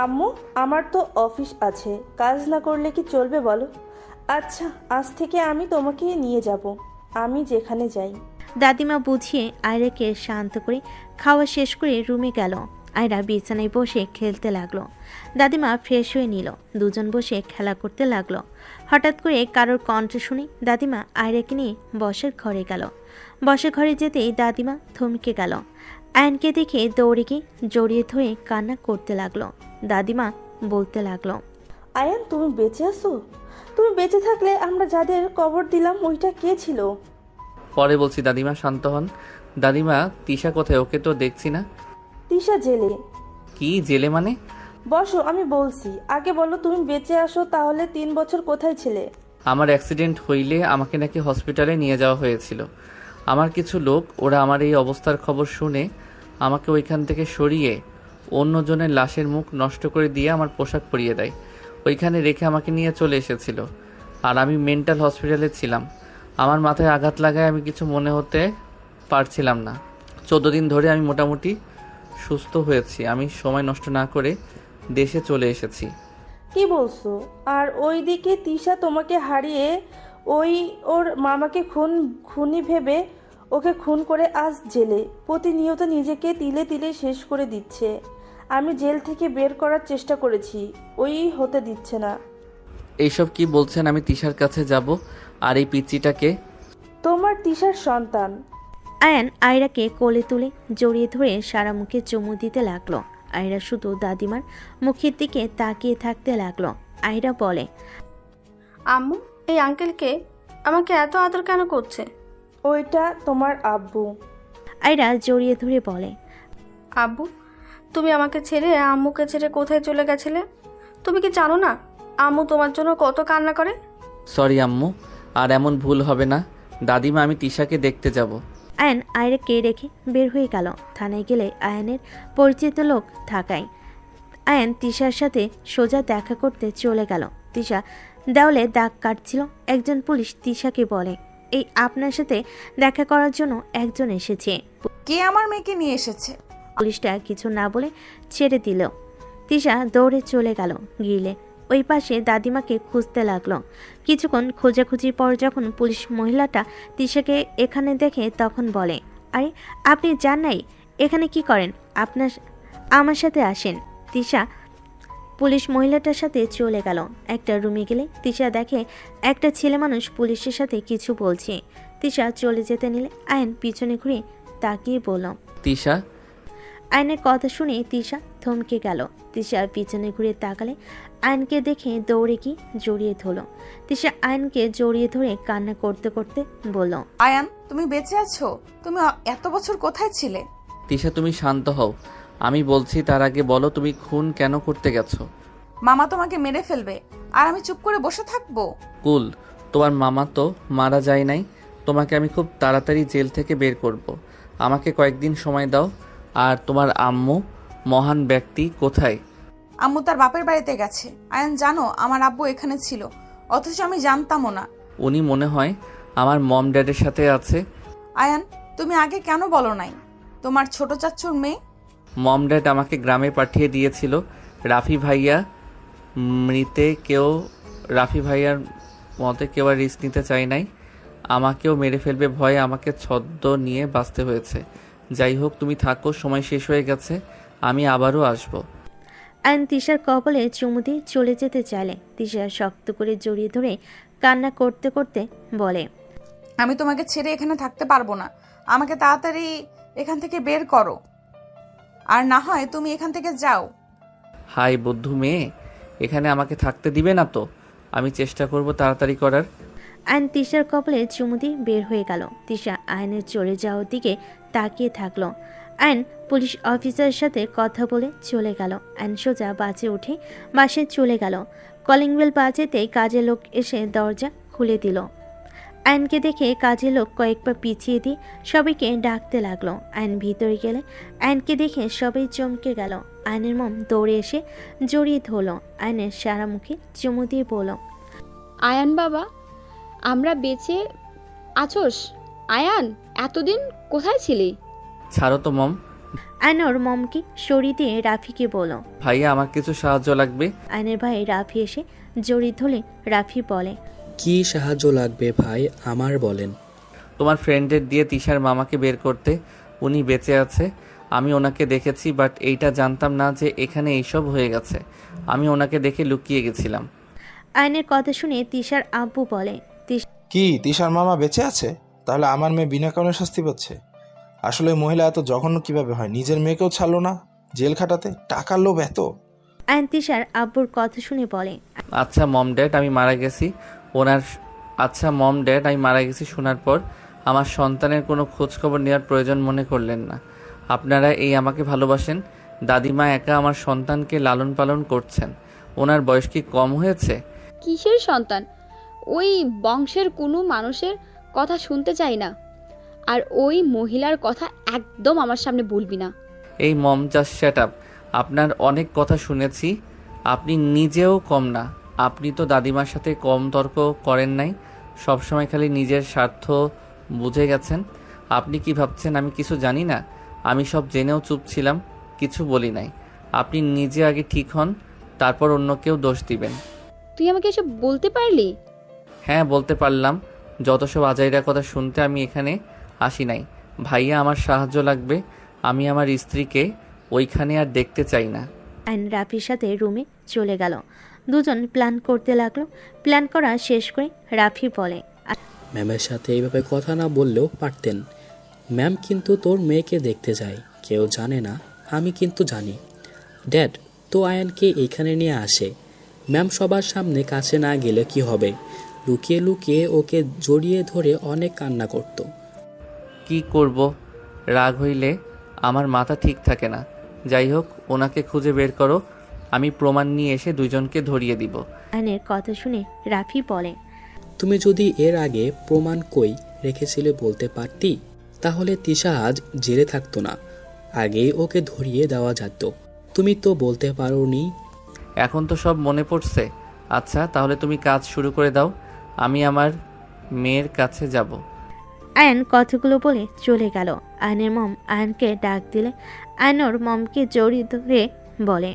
আম্মু, আমার তো অফিস আছে, কাজ না করলে কি চলবে বলো? আচ্ছা, আজ থেকে আমি তোমাকে নিয়ে যাব, আমি যেখানে যাই। দাদিমা বুঝিয়ে আয়রাকে শান্ত করে খাওয়া শেষ করে রুমে গেল। আয়রা বিছানায় বসে খেলতে লাগলো। দাদিমা ফ্রেশ হয়ে নিল। দুজন বসে খেলা করতে লাগলো। হঠাৎ করে কারোর কণ্ঠ শুনে দাদিমা আয়রাকে নিয়ে বসার ঘরে গেল। বসার ঘরে যেতেই দাদিমা থমকে গেল। আয়নকে দেখে দৌড়ে গিয়ে জড়িয়ে ধরে কান্না করতে লাগলো। দাদিমা বলতে লাগলো, আয়ান, তুমি বেঁচে আছো? তুমি বেঁচে থাকলে আমরা যাদের কবর দিলাম ওইটা কে ছিল? পরে বলছি, দাদিমা শান্ত হন। দাদিমা, তিশা কোথায়? ওকে তো দেখছি না। তিশা জেলে। কি জেলে মানে? বসো, আমি বলছি। আগে বলো, তুমি বেঁচে আসো তাহলে 3 বছর কোথায় ছিলে? আমার অ্যাক্সিডেন্ট হইলে আমাকে নাকি হসপিটালে নিয়ে যাওয়া হয়েছিল। আমার কিছু লোক, ওরা আমার এই অবস্থার খবর শুনে আমাকে ওইখান থেকে সরিয়ে অন্যজনের লাশের মুখ নষ্ট করে দিয়ে আমার পোশাক পরিয়ে দেয়। ওইখানে রেখে আমাকে নিয়ে চলে এসেছিল। আর আমি মেন্টাল হসপিটালে ছিলাম। আমার মাথায় আঘাত লাগায় আমি কিছু মনে হতে পারছিলাম না। 14 দিন ধরে আমি মোটামুটি সুস্থ হয়েছি। আমি সময় নষ্ট না করে দেশে চলে এসেছি। কি বলছো? আর ওইদিকে তিশা তোমাকে হারিয়ে ওর মামাকে খুনি ভেবে ওকে খুন করে আজ জেলে। প্রতিনিয়ত নিজেকে তিলে তিলে শেষ করে দিচ্ছে। আমি জেল থেকে বের করার চেষ্টা করেছি, ওই হতে দিচ্ছে না। এইসব কি বলছেন? আমি তিশার কাছে যাব। আর এই পিচ্চিটাকে? তোমার তিশার সন্তান। আয়ান আয়রাকে কোলে তুলে জড়িয়ে ধরে সারা মুখে চুমু দিতে লাগলো। আয়রা শুধু দাদিমার মুখের দিকে তাকিয়ে থাকতে লাগলো। আয়রা বলে, আম্মু, এই আঙ্কেলকে আমাকে এত আদর কেন করছে? ওইটা তোমার আব্বু। আয়রা জড়িয়ে ধরে বলে, আব্বু, তুমি আমাকে ছেড়ে আম্মুকে ছেড়ে কোথায় চলে গেছিলে? তুমি কি জানো না আম্মু তোমার জন্য কত কান্না করে? সরি আম্মু, আর এমন ভুল হবে না। দাদিমা, আমি তিশাকে দেখতে যাব। আয়ান আয়রাকে রেখে বের হয়ে গেল। থানায় গেলে আয়ানের পরিচিত লোক থাকায় আয়ান তিশার সাথে সোজা দেখা করতে চলে গেল। তিশা দেওয়ালে দাগ কাটছিল। একজন পুলিশ তিশাকে বলে, এই আপনার সাথে দেখা করার জন্য একজন এসেছে। কে আমার মেয়েকে নিয়ে এসেছে? পুলিশটা কিছু না বলে ছেড়ে দিল। তিশা দৌড়ে চলে গেল গিলে। ওই পাশে দাদিমাকে খুঁজতে লাগলো। কিছুক্ষণ খোঁজাখুঁজির পর যখন পুলিশ মহিলাটা তিশাকে এখানে দেখে তখন বলে, আরে আপনি যান নাই, এখানে কি করেন? আমার সাথে আসেন। তিশা পুলিশ মহিলাটার সাথে চলে গেল। একটা রুমে গেলে তিশা দেখে একটা ছেলে মানুষ পুলিশের সাথে কিছু বলছে। তিশা চলে যেতে নিলে আয়ন পিছনে ঘুরে তাকিয়ে বলল, তিশা। আয়নের কথা শুনে তিশা থমকে গেল। তিশা পিছনে ঘুরে তাকালে আয়নকে দেখে দৌড়ে গিয়ে জড়িয়ে ধরল। তিশা আয়নকে জড়িয়ে ধরে কান্না করতে করতে বলল, আয়ান, তুমি বেঁচে আছো? তুমি এত বছর কোথায় ছিলে? তিশা, তুমি শান্ত হও। আমি বলছি, তার আগে বলো তুমি খুন কেন করতে গেছো? মামা তোমাকে মেরে ফেলবে আর আমি চুপ করে বসে থাকবো? কুল, তোমার মামা তো মারা যায় নাই। তোমাকে আমি খুব তাড়াতাড়ি জেল থেকে বের করব। আমাকে কয়েকদিন সময় দাও। আর তোমার আম্মু মহান ব্যক্তি কোথায়? আম্মু তার বাপের বাড়িতে গেছে। আয়ান, জানো আমার আব্বু এখানে ছিল, অথচ আমি জানতামও না। উনি মনে হয় আমার মম ড্যাডের সাথে আছে। আয়ান, তুমি আগে কেন বলো নাই? তোমার ছোট চাচ্চুর মেয়ে। মম ড্যাড আমাকে গ্রামে পাঠিয়ে দিয়েছিল। রাফি ভাইয়ার মতে কেউ আর রিস্ক নিতে চাই নাই। আমাকেও মেরে ফেলবে ভয়ে আমাকে ছদ্ম নিয়ে বাঁচতে হয়েছে। যাই হোক, তুমি থাকো, সময় শেষ হয়ে গেছে, আমি আবারও আসবো। আয়ন তিশার কপালে চুমু দিয়ে চলে যেতে চাইলে তিশা শক্ত করে জড়িয়ে ধরে কান্না করতে করতে বলে, আমি তোমাকে ছেড়ে এখানে থাকতে পারবো না। আমাকে তাড়াতাড়ি এখান থেকে বের করো, আর না হয় তুমি এখান থেকে যাও। হাই বুদ্ধু মেয়ে, এখানে আমাকে থাকতে দিবে না তো? আমি চেষ্টা করব তাড়াতাড়ি করার। আয়ন তিশার কপালে চুমু দিয়ে বের হয়ে গেল। তিশা আয়নের চলে যাওয়ার দিকে তাকিয়ে থাকলো। আয়ন পুলিশ অফিসারের সাথে কথা বলে চলে গেল। আয়ন সোজা বাসে উঠে বাসে চলে গেল। কলিং বেল বাজেতেই কাজের লোক এসে দরজা খুলে দিল। আয়নকে দেখে কাজের লোক কয়েকবার পিছিয়ে দিয়ে সবাইকে ডাকতে লাগলো। আয়ন ভিতরে গেলে আয়নকে দেখে সবাই চমকে গেল। আয়নের মম দৌড়ে এসে জড়িয়ে ধরল। আয়নের সারা মুখে চুমু দিয়ে বলল, আয়ান বাবা, আমরা বেঁচে আছোস? আয়ান, এতদিন কোথায় ছিলি? ছাড়ো তো মম। আয়ন ওর মমকে সরিয়ে দিয়ে রাফিকে বলল, ভাইয়া আমার কিছু সাহায্য লাগবে। আয়নের ভাই রাফি এসে জড়িয়ে ধরলে রাফি বলে, কি সাহায্য লাগবে ভাই, আমার বলেন। তোমার ফ্রেন্ডের দিয়ে তিশার মামাকে বের করতে। উনি বেঁচে আছে, আমি ওনাকে দেখেছি, বাট এইটা জানতাম না যে এখানে এইসব হয়ে গেছে। আমি ওনাকে দেখে লুকিয়ে গেছিলাম। আয়নের কথা শুনে তিশার আব্বু বলে, কি তিশার মামা বেঁচে আছে? তাহলে আমার মেয়ে বিনা কারণে শাস্তি পাচ্ছে। আসলে মহিলা এত জঘন্য কিভাবে হয়? নিজের মেয়েকেও ছাড়লো না জেল খাটাতে, টাকার লোভ এত। আয়ন তিশার আব্বুর কথা শুনে বলে, আচ্ছা মম ড্যাড, আমি মারা গেছি শোনার পর আমার সন্তানের কোনো খোঁজ খবর নেওয়ার প্রয়োজন মনে করলেন না। আপনারা এই আমাকে ভালোবাসেন। দাদিমা একা আমার সন্তানকে লালন পালন করছেন। ওনার বয়স কি কম হয়েছে? কিসের সন্তান? ওই বংশের কোনো মানুষের কথা শুনতে চাই না, আর ওই মহিলার কথা একদম আমার সামনে বলবি না। এই মম, জাস্ট শ্যাট আপ। আপনার অনেক কথা শুনেছি, আপনি নিজেও কম না। আপনি তো দাদিমার সাথে কম তর্ক করেন নাই, সবসময় খালি নিজের স্বার্থ বুঝে গেছেন। আপনি কি ভাবছেন আমি কিছু জানি না? আমি সব জেনেও চুপ ছিলাম, কিছু বলি নাই। আপনি নিজে আগে ঠিক হন, তারপর অন্য কেউ দোষ দিবেন। তুই আমাকে এসব বলতে পারলি? হ্যাঁ, বলতে পারলাম। যত সব আজাইরা কথা শুনতে আমি এখানে আসি নাই। ভাইয়া, আমার সাহায্য লাগবে। আমি আমার স্ত্রীকে ওইখানে আর দেখতে চাই না। আয়ন রাফির সাথে রুমে চলে গেল। দুজন প্ল্যান করতে লাগলো। প্ল্যান করা শেষ করে রাফি বলে, ম্যামের সাথে এইভাবে কথা না বললেও পারতেন। ম্যাম কিন্তু তোর মেয়েকে দেখতে যায়, কেউ জানে না, আমি কিন্তু জানি। ড্যাড তো আয়ানকে এইখানে নিয়ে আসে। ম্যাম সবার সামনে কাছে না গেলে কি হবে? লুকিয়ে লুকিয়ে ওকে জড়িয়ে ধরে অনেক কান্না করত। কি করব? রাগ হইলে আমার মাথা ঠিক থাকে না। যাই হোক, ওনাকে খুঁজে বের করো, আমি প্রমাণ নিয়ে এসে দুজনকে ধরিয়ে দিব। আয়নের কথা শুনে রাফি বলে, তুমি যদি এর আগে প্রমাণ কই রেখেছিলে বলতে পারতি, তাহলে তিশা আজ জেলে থাকতো না, আগেই ওকে ধরিয়ে দেওয়া যেত। তুমি তো বলতে পারোনি। এখন তো সব মনে পড়ছে। আচ্ছা, তাহলে তুমি কাজ শুরু করে দাও, আমি আমার মেয়ের কাছে যাব। আয়ন কথাগুলো বলে চলে গেল। আয়নের মম আয়নকে ডাক দিলে আয়নর মমকে জড়িয়ে ধরে বলে,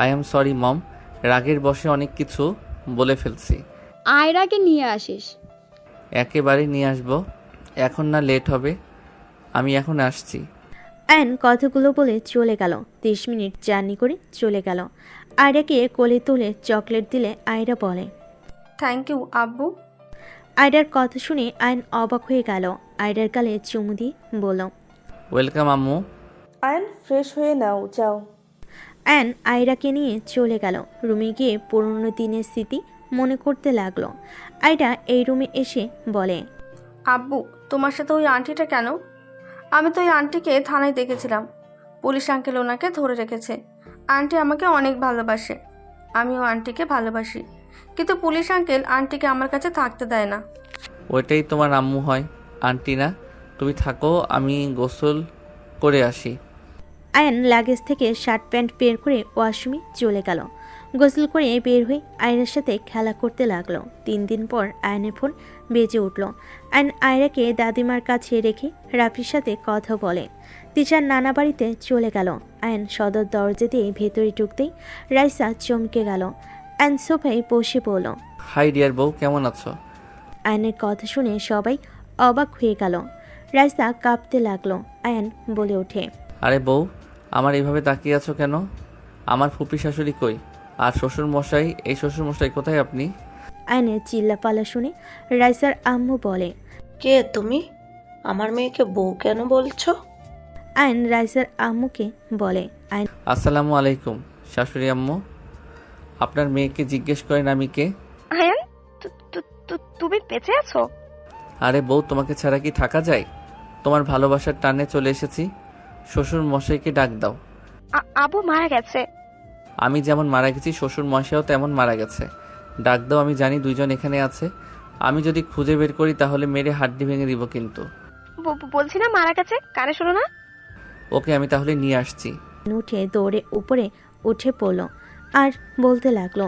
আই এম সরি মম, রাগের বশে অনেক কিছু বলে ফেলছি। আয়রাকে নিয়ে আসিস। একেবারে নিয়ে আসবো, এখন না লেট হবে। আমি এখন আসছি। আয়ন কথাগুলো বলে চলে গেল। 30 মিনিট জার্নি করে চলে গেল। আয়রাকে কোলে তুলে চকলেট দিলে আয়রা বলে, থ্যাংক ইউ আব্বু। আয়রার কথা শুনে আয়ন অবাক হয়ে গেল। আয়রার গালে চুমু দিয়ে বলল, ওয়েলকাম আম্মু। আয়ন, ফ্রেশ হয়ে নাও, যাও। আয়ন আয়রাকে নিয়ে চলে গেল। রুমে গিয়ে পুরনো দিনের স্মৃতি মনে করতে লাগলো। আয়রা এই রুমে এসে বলে, আব্বু, তোমার সাথে ওই আন্টিটা কেন? আমি তো ওই আন্টিকে থানায় দেখেছিলাম। পুলিশ আঙ্কেল ওনাকে ধরে রেখেছে। আন্টি আমাকে অনেক ভালোবাসে, আমিও আন্টিকে ভালোবাসি। কিন্তু পুলিশ আঙ্কেল আন্টিকে আমার কাছে থাকতে দেয় না। ওইটাই তোমার আম্মু হয়, আন্টি না। তুমি থাকো, আমি গোসল করে আসি। আয়ান লাগেজ থেকে শার্ট প্যান্ট বের করে ওয়াশরুমে চলে গেল। গোসল করে বের হয়ে আয়রার সাথে খেলা করতে লাগলো। 3 দিন পর আয়নের ফোন বেজে উঠল। আয়ন আয়রাকে দাদিমার কাছে রেখে রাফির সাথে কথা বলে। তিশার নানা বাড়িতে চলে গেল। আয়ন সদর দরজা দিয়ে ভেতরে ঢুকতেই রাইসা চমকে গেল। আয়ন সোফায় বসে পড়ল। হাই ডিয়ার বউ, কেমন আছো? আয়নের কথা শুনে সবাই অবাক হয়ে গেল। রাইসা কাঁপতে লাগলো। আয়ন বলে ওঠে, আরে বউ, আমার এইভাবে তাকিয়ে আছো কেন? আমার ফুপি শাশুড়ি কই? আর শ্বশুর মশাই, এই শ্বশুর মশাই কোথায় আপনি? আয়নের চিল্লাপালা শুনে রাইসার আম্মু বলে, কে তুমি? আমার মেয়েকে বউ কেন বলছো? আয়ন রাইসার আম্মুকে বলে, আয়ন আসসালামু আলাইকুম শাশুড়ি আম্মু। আপনার মেয়েকে জিজ্ঞেস করেন আমি কে। আয়ান, তুমি বেঁচে আছো? আরে বউ, তোমাকে ছাড়া কি থাকা যায়? তোমার ভালোবাসার টানে চলে এসেছি। শ্বশুর মশাইকে ডাক দাও। আবু মারা গেছে। আমি যেমন মারা গেছি, শ্বশুর মশাইও তেমন মারা গেছে। ডাক দাও। আমি জানি দুইজন এখানে আছে। আমি যদি খুঁজে বের করি তাহলে মেরে হাড্ডি ভেঙে দিব কিন্তু। বলছি না মারা গেছে, কানে শোনো না? ওকে, আমি তাহলে নিয়ে আসছি। উঠে দৌড়ে উপরে উঠে পড়ল আর বলতে লাগলো,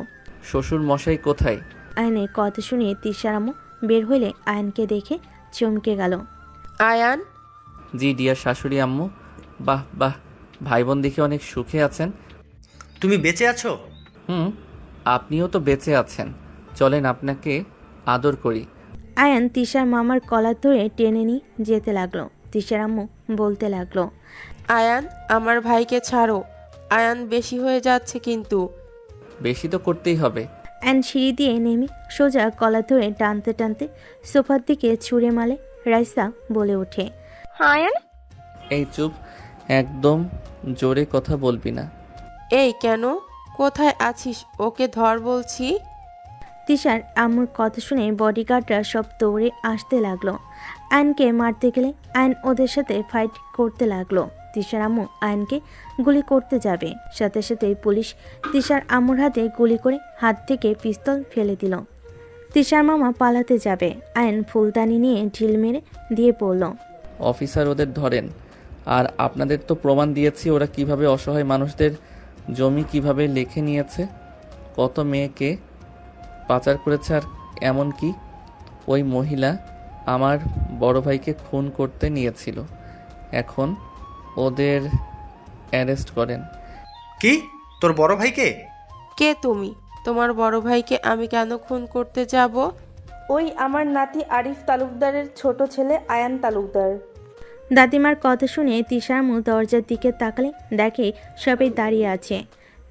শ্বশুর মশাই কোথায়? আয়নের কথা শুনে তিশার আম্মু বের হইলে আয়নকে দেখে চমকে গেল। আয়ান, জি ডিয়ার শাশুড়ি আম্মু। বাহ বাহ, ভাই বোন দেখে অনেক সুখে আছেন। তুমি বেঁচে আছো? আপনিও তো বেঁচে আছেন। চলেন আপনাকে আদর করি। আয়ান তিশার মামার কলার ধরে টেনে নিয়ে যেতে লাগলো। তিশার আম্মু বলতে লাগলো, আয়ান, আমার ভাইকে ছাড়ো। আয়ান, বেশি হয়ে যাচ্ছে কিন্তু। বেশি তো করতেই হবে। আয়ন সিঁড়ি দিয়ে নেমে সোজা কলার ধরে টানতে টানতে সোফার দিকে ছুঁড়ে মালে। রাইসা বলে ওঠে, আয়ান, এই চুপ, একদম জোরে কথা বলবি না। এই কেন? কোথায় আছিস? ওকে ধর বলছি। তিশার আম্মুর কথা শুনে বডিগার্ডরা সব দৌড়ে আসতে লাগলো। আয়নকে মারতে গেলে আয়ন ওদের সাথে ফাইট করতে লাগলো। তিশার আম্মু আয়নকে গুলি করতে যাবে, সাথে সাথে পুলিশ তিশার আম্মুর হাতে গুলি করে হাত থেকে পিস্তল ফেলে দিল। তিশার মামা পালাতে যাবে, আয়ন ফুলদানি নিয়ে ঢিল মেরে দিয়ে পড়ল। অফিসার, ওদের ধরেন। আর আপনাদের তো প্রমাণ দিয়েছি ওরা কিভাবে অসহায় মানুষদের জমি কিভাবে লেখে নিয়েছে, কত মেয়েকে পাচার করেছে। আর এমনকি ওই মহিলা আমার বড় ভাইকে খুন করতে নিয়েছিল। এখন ওদের অ্যারেস্ট করেন। কি? তোর বড় ভাইকে? কে তুমি? তোমার বড় ভাইকে আমি কেন খুন করতে যাব? ওই আমার নাতি আরিফ তালুকদারের ছোট ছেলে আয়ান তালুকদার। দাদিমার কথা শুনে তিশার আম্মু দরজার দিকে তাকালে দেখে সবাই দাঁড়িয়ে আছে।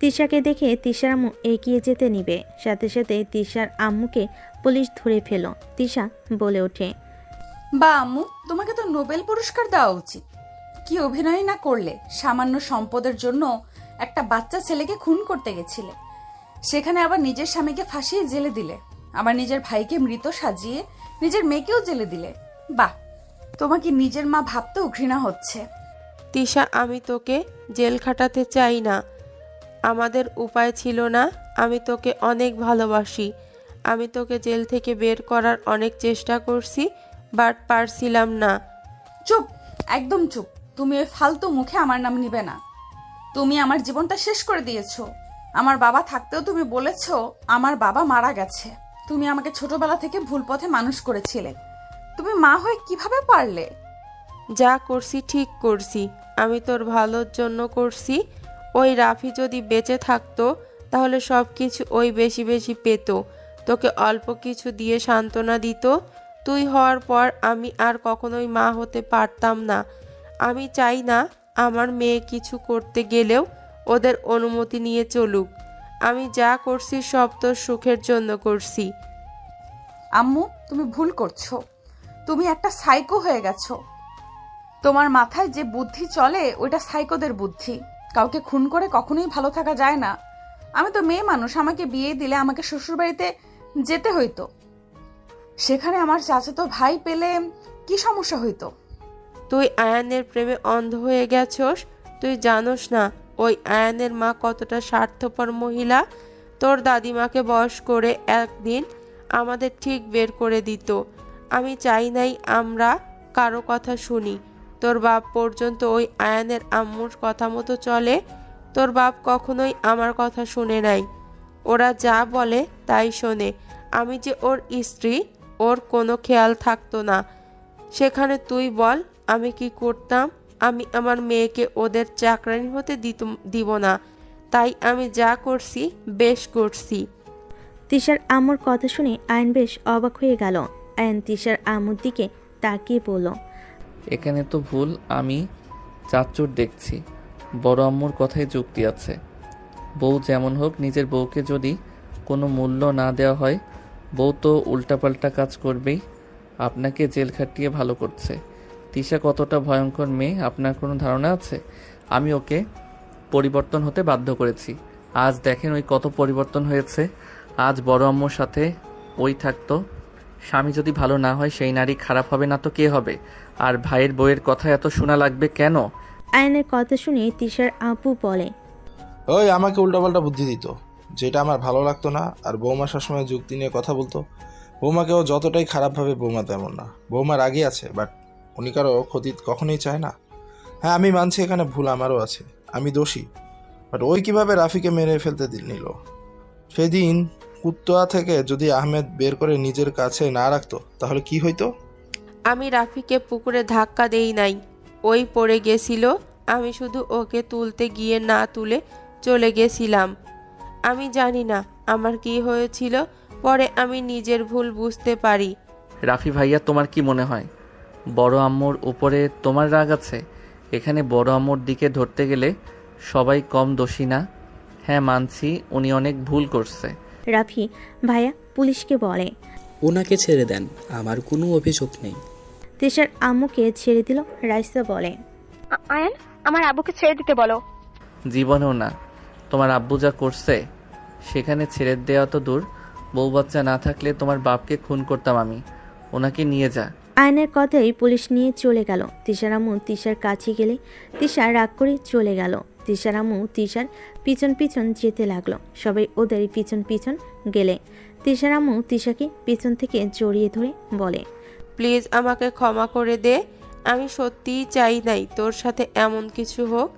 তিশাকে দেখে তিশার আম্মু এগিয়ে যেতে নিবে, সাথে সাথে তিশার আম্মুকে পুলিশ ধরে ফেল। তিশা বলে ওঠে, বা আম্মু, তোমাকে তো নোবেল পুরস্কার দেওয়া উচিত। কি অভিনয় না করলে! সামান্য সম্পদের জন্য একটা বাচ্চা ছেলেকে খুন করতে গেছিলে, সেখানে আবার নিজের স্বামীকে ফাঁসিয়ে জেলে দিলে, আবার নিজের ভাইকে মৃত সাজিয়ে নিজের মেয়েকেও জেলে দিলে। বাহ, তোমাকে নিজের মা ভাবতেও ঘৃণা হচ্ছে। তিশা, আমি তোকে জেল খাটাতে চাই না। আমাদের উপায় ছিল না। আমি তোকে অনেক ভালোবাসি। আমি তোকে জেল থেকে বের করার অনেক চেষ্টা করছি, বাট পারছিলাম না। চুপ, একদম চুপ। তুমি ওই ফালতু মুখে আমার নাম নিবে না। তুমি আমার জীবনটা শেষ করে দিয়েছো। আমার বাবা থাকতেও তুমি বলেছো আমার বাবা মারা গেছে। তুমি আমাকে ছোটবেলা থেকে ভুল পথে মানুষ করেছিলে। তুমি মা হয়ে কিভাবে পারলে? যা করছি ঠিক করছি। আমি তোর ভালোর জন্য করছি। ওই রাফি যদি বেঁচে থাকতো তাহলে সব কিছু ওই বেশি বেশি পেত, তোকে অল্প কিছু দিয়ে সান্ত্বনা দিত। তুই হওয়ার পর আমি আর কখনোই মা হতে পারতাম না। আমি চাই না আমার মেয়ে কিছু করতে গেলেও ওদের অনুমতি নিয়ে চলুক। আমি যা করছি সব তোর সুখের জন্য করছি। আম্মু, তুমি ভুল করছো। তুমি একটা সাইকো হয়ে গেছো। তোমার মাথায় যে বুদ্ধি চলে ওইটা সাইকোদের বুদ্ধি। কাউকে খুন করে কখনোই ভালো থাকা যায় না। আমি তো মেয়ে মানুষ, আমাকে বিয়ে দিলে আমাকে শ্বশুরবাড়িতে যেতে হইতো। সেখানে আমার চাচাতো ভাই পেলে কি সমস্যা হইতো? তুই আয়ানের প্রেমে অন্ধ হয়ে গেছস। তুই জানোস না ওই আয়ানের মা কতটা স্বার্থপর মহিলা। তোর দাদিমাকে বশ করে একদিন আমাদের ঠিক বের করে দিত। আমি চাই নাই আমরা কারো কথা শুনি। তোর বাপ পর্যন্ত ওই আয়ানের আম্মুর কথা মতো চলে। তোর বাপ কখনোই আমার কথা শুনে নাই। ওরা যা বলে তাই শোনে। আমি যে ওর স্ত্রী, ওর কোনো খেয়াল থাকতো না। সেখানে তুই বল আমি কি করতাম? আমি আমার মেয়েকে ওদের চাকরানি হতে দিব না। তাই আমি যা করছি বেশ করছি। তিশার আম্মুর কথা শুনে আয়ন বেশ অবাক হয়ে গেল। আয়ন তিশার আম্মুর দিকে তাকিয়ে বলল, এখানে তো ভুল আমি চাচ্চুর দেখছি। বড় আম্মুর কথাই যুক্তি আছে। বউ যেমন হোক, নিজের বউকে যদি কোনো মূল্য না দেওয়া হয়, বউ তো উল্টাপাল্টা কাজ করবেই। আপনাকে জেল খাটিয়ে ভালো করছে। তিশা কতটা ভয়ঙ্কর মেয়ে আপনার কোনো ধারণা আছে? আমি ওকে পরিবর্তন হতে বাধ্য করেছি। আজ দেখেন ওই কত পরিবর্তন হয়েছে। আজ বড় আম্মুর সাথে ওই থাকতো। স্বামী যদি ভালো না হয় সেই নারী খারাপ হবে না তো কে হবে? আর ভাইয়ের বউয়ের কথা এত শোনা লাগবে কেন? আয়নের কথা শুনে তিশার আব্বু বলে, ওই আমাকে উল্টাপাল্টা বুদ্ধি দিত, যেটা আমার ভালো লাগতো না। আর বৌমা সবসময় যুক্তি নিয়ে কথা বলতো। বৌমাকেও যতটাই খারাপ ভাবে, বৌমা তেমন না। বৌমার আগে আছে, বাট উনি কারো ক্ষতি কখনোই চায় না। হ্যাঁ, আমি মানছি এখানে ভুল আমারও আছে, আমি দোষী। বাট ওই কিভাবে রাফিকে মেরে ফেলতে নিল? সেদিন কুত্তোয়া থেকে যদি আহমেদ বের করে নিজের কাছে না রাখতো তাহলে কি হইতো? আমি রাফিকে পুকুরে ধাক্কা দেই নাই, ওই পড়ে গেছিল। আমি শুধু ওকে তুলতে গিয়ে না তুলে চলে গেছিলাম। আমি জানি না আমার কি হয়েছিল। পরে আমি নিজের ভুল বুঝতে পারি। রাফি ভাইয়া, তোমার কি মনে হয় বড় আম্মুর উপরে তোমার রাগ আছে? এখানে বড় আম্মুর দিকে ধরতে গেলে সবাই কম দোষী না। হ্যাঁ মানছি উনি অনেক ভুল করছে। রাফি ভাইয়া পুলিশকে বলে, ওনাকে ছেড়ে দেন, আমার কোনো অভিযোগ নেই। তিশার আম্মুকে ছেড়ে দিল। রাইসা বলে, আয়ান, আমার আব্বুকে ছেড়ে দিতে বলো। জীবনেও না। তোমার আব্বু যা করছে সেখানে ছেড়ে দেওয়া তো দূর, বউ বাচ্চা না থাকলে তোমার বাপকে খুন করতাম আমি। ওনাকে নিয়ে যা। আয়নের কথাই পুলিশ নিয়ে চলে গেল। তিশার আম্মু তিশার কাছে গেলে তিশা রাগ করে চলে গেল। তিশার আম্মু তিশার পিছন পিছন যেতে লাগলো। সবাই ওদের পিছন পিছন গেলে তিশার আম্মু তিশাকে পিছন থেকে জড়িয়ে ধরে বলে, প্লিজ আমাকে ক্ষমা করে দে। আমি সত্যিই চাই নাই তোর সাথে এমন কিছু হোক।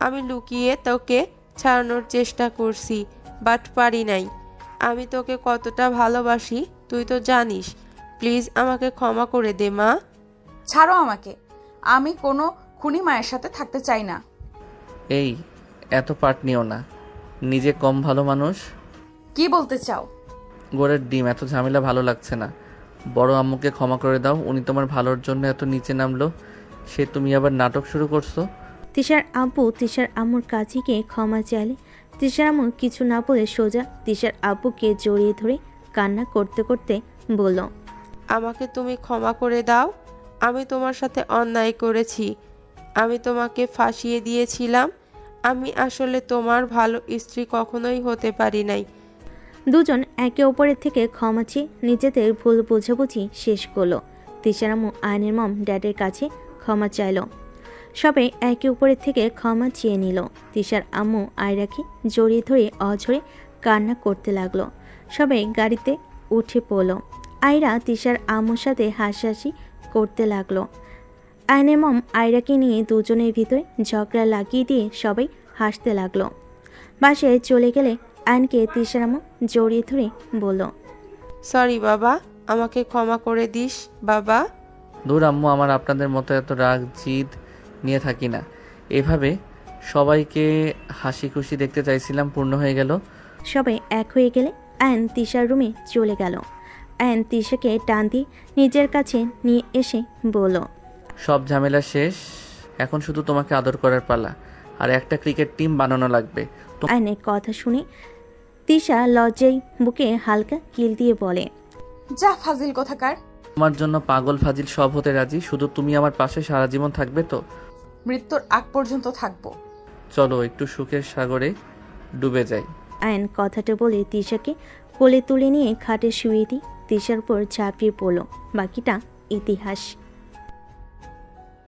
আমি লুকিয়ে তোকে ছাড়ানোর চেষ্টা করছি, বাট পারি নাই। আমি তোকে কতটা ভালোবাসি তুই তো জানিস। প্লিজ আমাকে ক্ষমা করে দে মা। ছাড়ো আমাকে, আমি কোনো খুনি মায়ের সাথে থাকতে চাই না। এই এত পাট নিও না, নিজে কম ভালো মানুষ। কি বলতে চাও? গোড়ের ডিম, এত ঝামেলা ভালো লাগছে না। বড় আম্মুকে ক্ষমা করে দাও, উনি তোমার ভালোর জন্য এত নিচে নামলো, সে তুমি আবার নাটক শুরু করছো। তিশার আব্বু তিশার আম্মুর কাছে গিয়ে ক্ষমা চাইলে তিশার আম্মু কিছু না বলে সোজা তিশার আব্বুকে জড়িয়ে ধরে কান্না করতে করতে বলল, আমাকে তুমি ক্ষমা করে দাও। আমি তোমার সাথে অন্যায় করেছি। আমি তোমাকে ফাঁসিয়ে দিয়েছিলাম। আমি আসলে তোমার ভালো স্ত্রী কখনোই হতে পারি নাই। দুজন একে অপরের থেকে ক্ষমা চেয়ে নিজেদের ভুল বোঝাবুঝি শেষ করলো। তিশার আম্মু আয়নের মম ড্যাডের কাছে ক্ষমা চাইল। সবাই একে অপরের থেকে ক্ষমা চেয়ে নিল। তিশার আম্মু আয়রাকে জড়িয়ে ধরে অঝরে কান্না করতে লাগলো। সবাই গাড়িতে উঠে পড়ল। আয়রা তিশার আম্মুর সাথে হাসাহাসি করতে লাগলো। আয়নের মম আয়রাকে নিয়ে দুজনের ভিতরে ঝগড়া লাগিয়ে দিয়ে সবাই হাসতে লাগলো। বাসায় চলে গেলে আয়নকে তিশার আম্মু জড়িয়ে ধরে বলল, সরি বাবা, আমাকে ক্ষমা করে দিস বাবা। দূর আম্মু, আমার আপনাদের মতো এত রাগ জিদ নিয়ে থাকি না। এভাবে সবাইকে হাসি খুশি দেখতে চাইছিলাম, পূর্ণ হয়ে গেল। সবাই এক হয়ে গেলে আয়ন তিশার রুমে চলে গেল। আয়ন তিশাকে টান দিয়ে নিজের কাছে নিয়ে এসে বলল, সব ঝামেলা শেষ, এখন শুধু তোমাকে আদর করার পালা। আর একটা ক্রিকেট টিম বানানো লাগবে। আয়নের কথা শুনে তিশা লজ্জায় বুকে হালকা কিল দিয়ে বলে, যা ফাজিল কোথাকার। তোমার জন্য পাগল ফাজিল সব হতে রাজি, শুধু তুমি আমার পাশে সারা জীবন থাকবে তো? মৃত্যুর আগ পর্যন্ত থাকবো। চলো একটু সুখের সাগরে ডুবে যাই। আয়ন কথাটা বলে তিশাকে কোলে তুলে নিয়ে খাটে শুয়ে দিয়ে তিশার উপর ঝাঁপিয়ে পড়ল। বাকিটা ইতিহাস।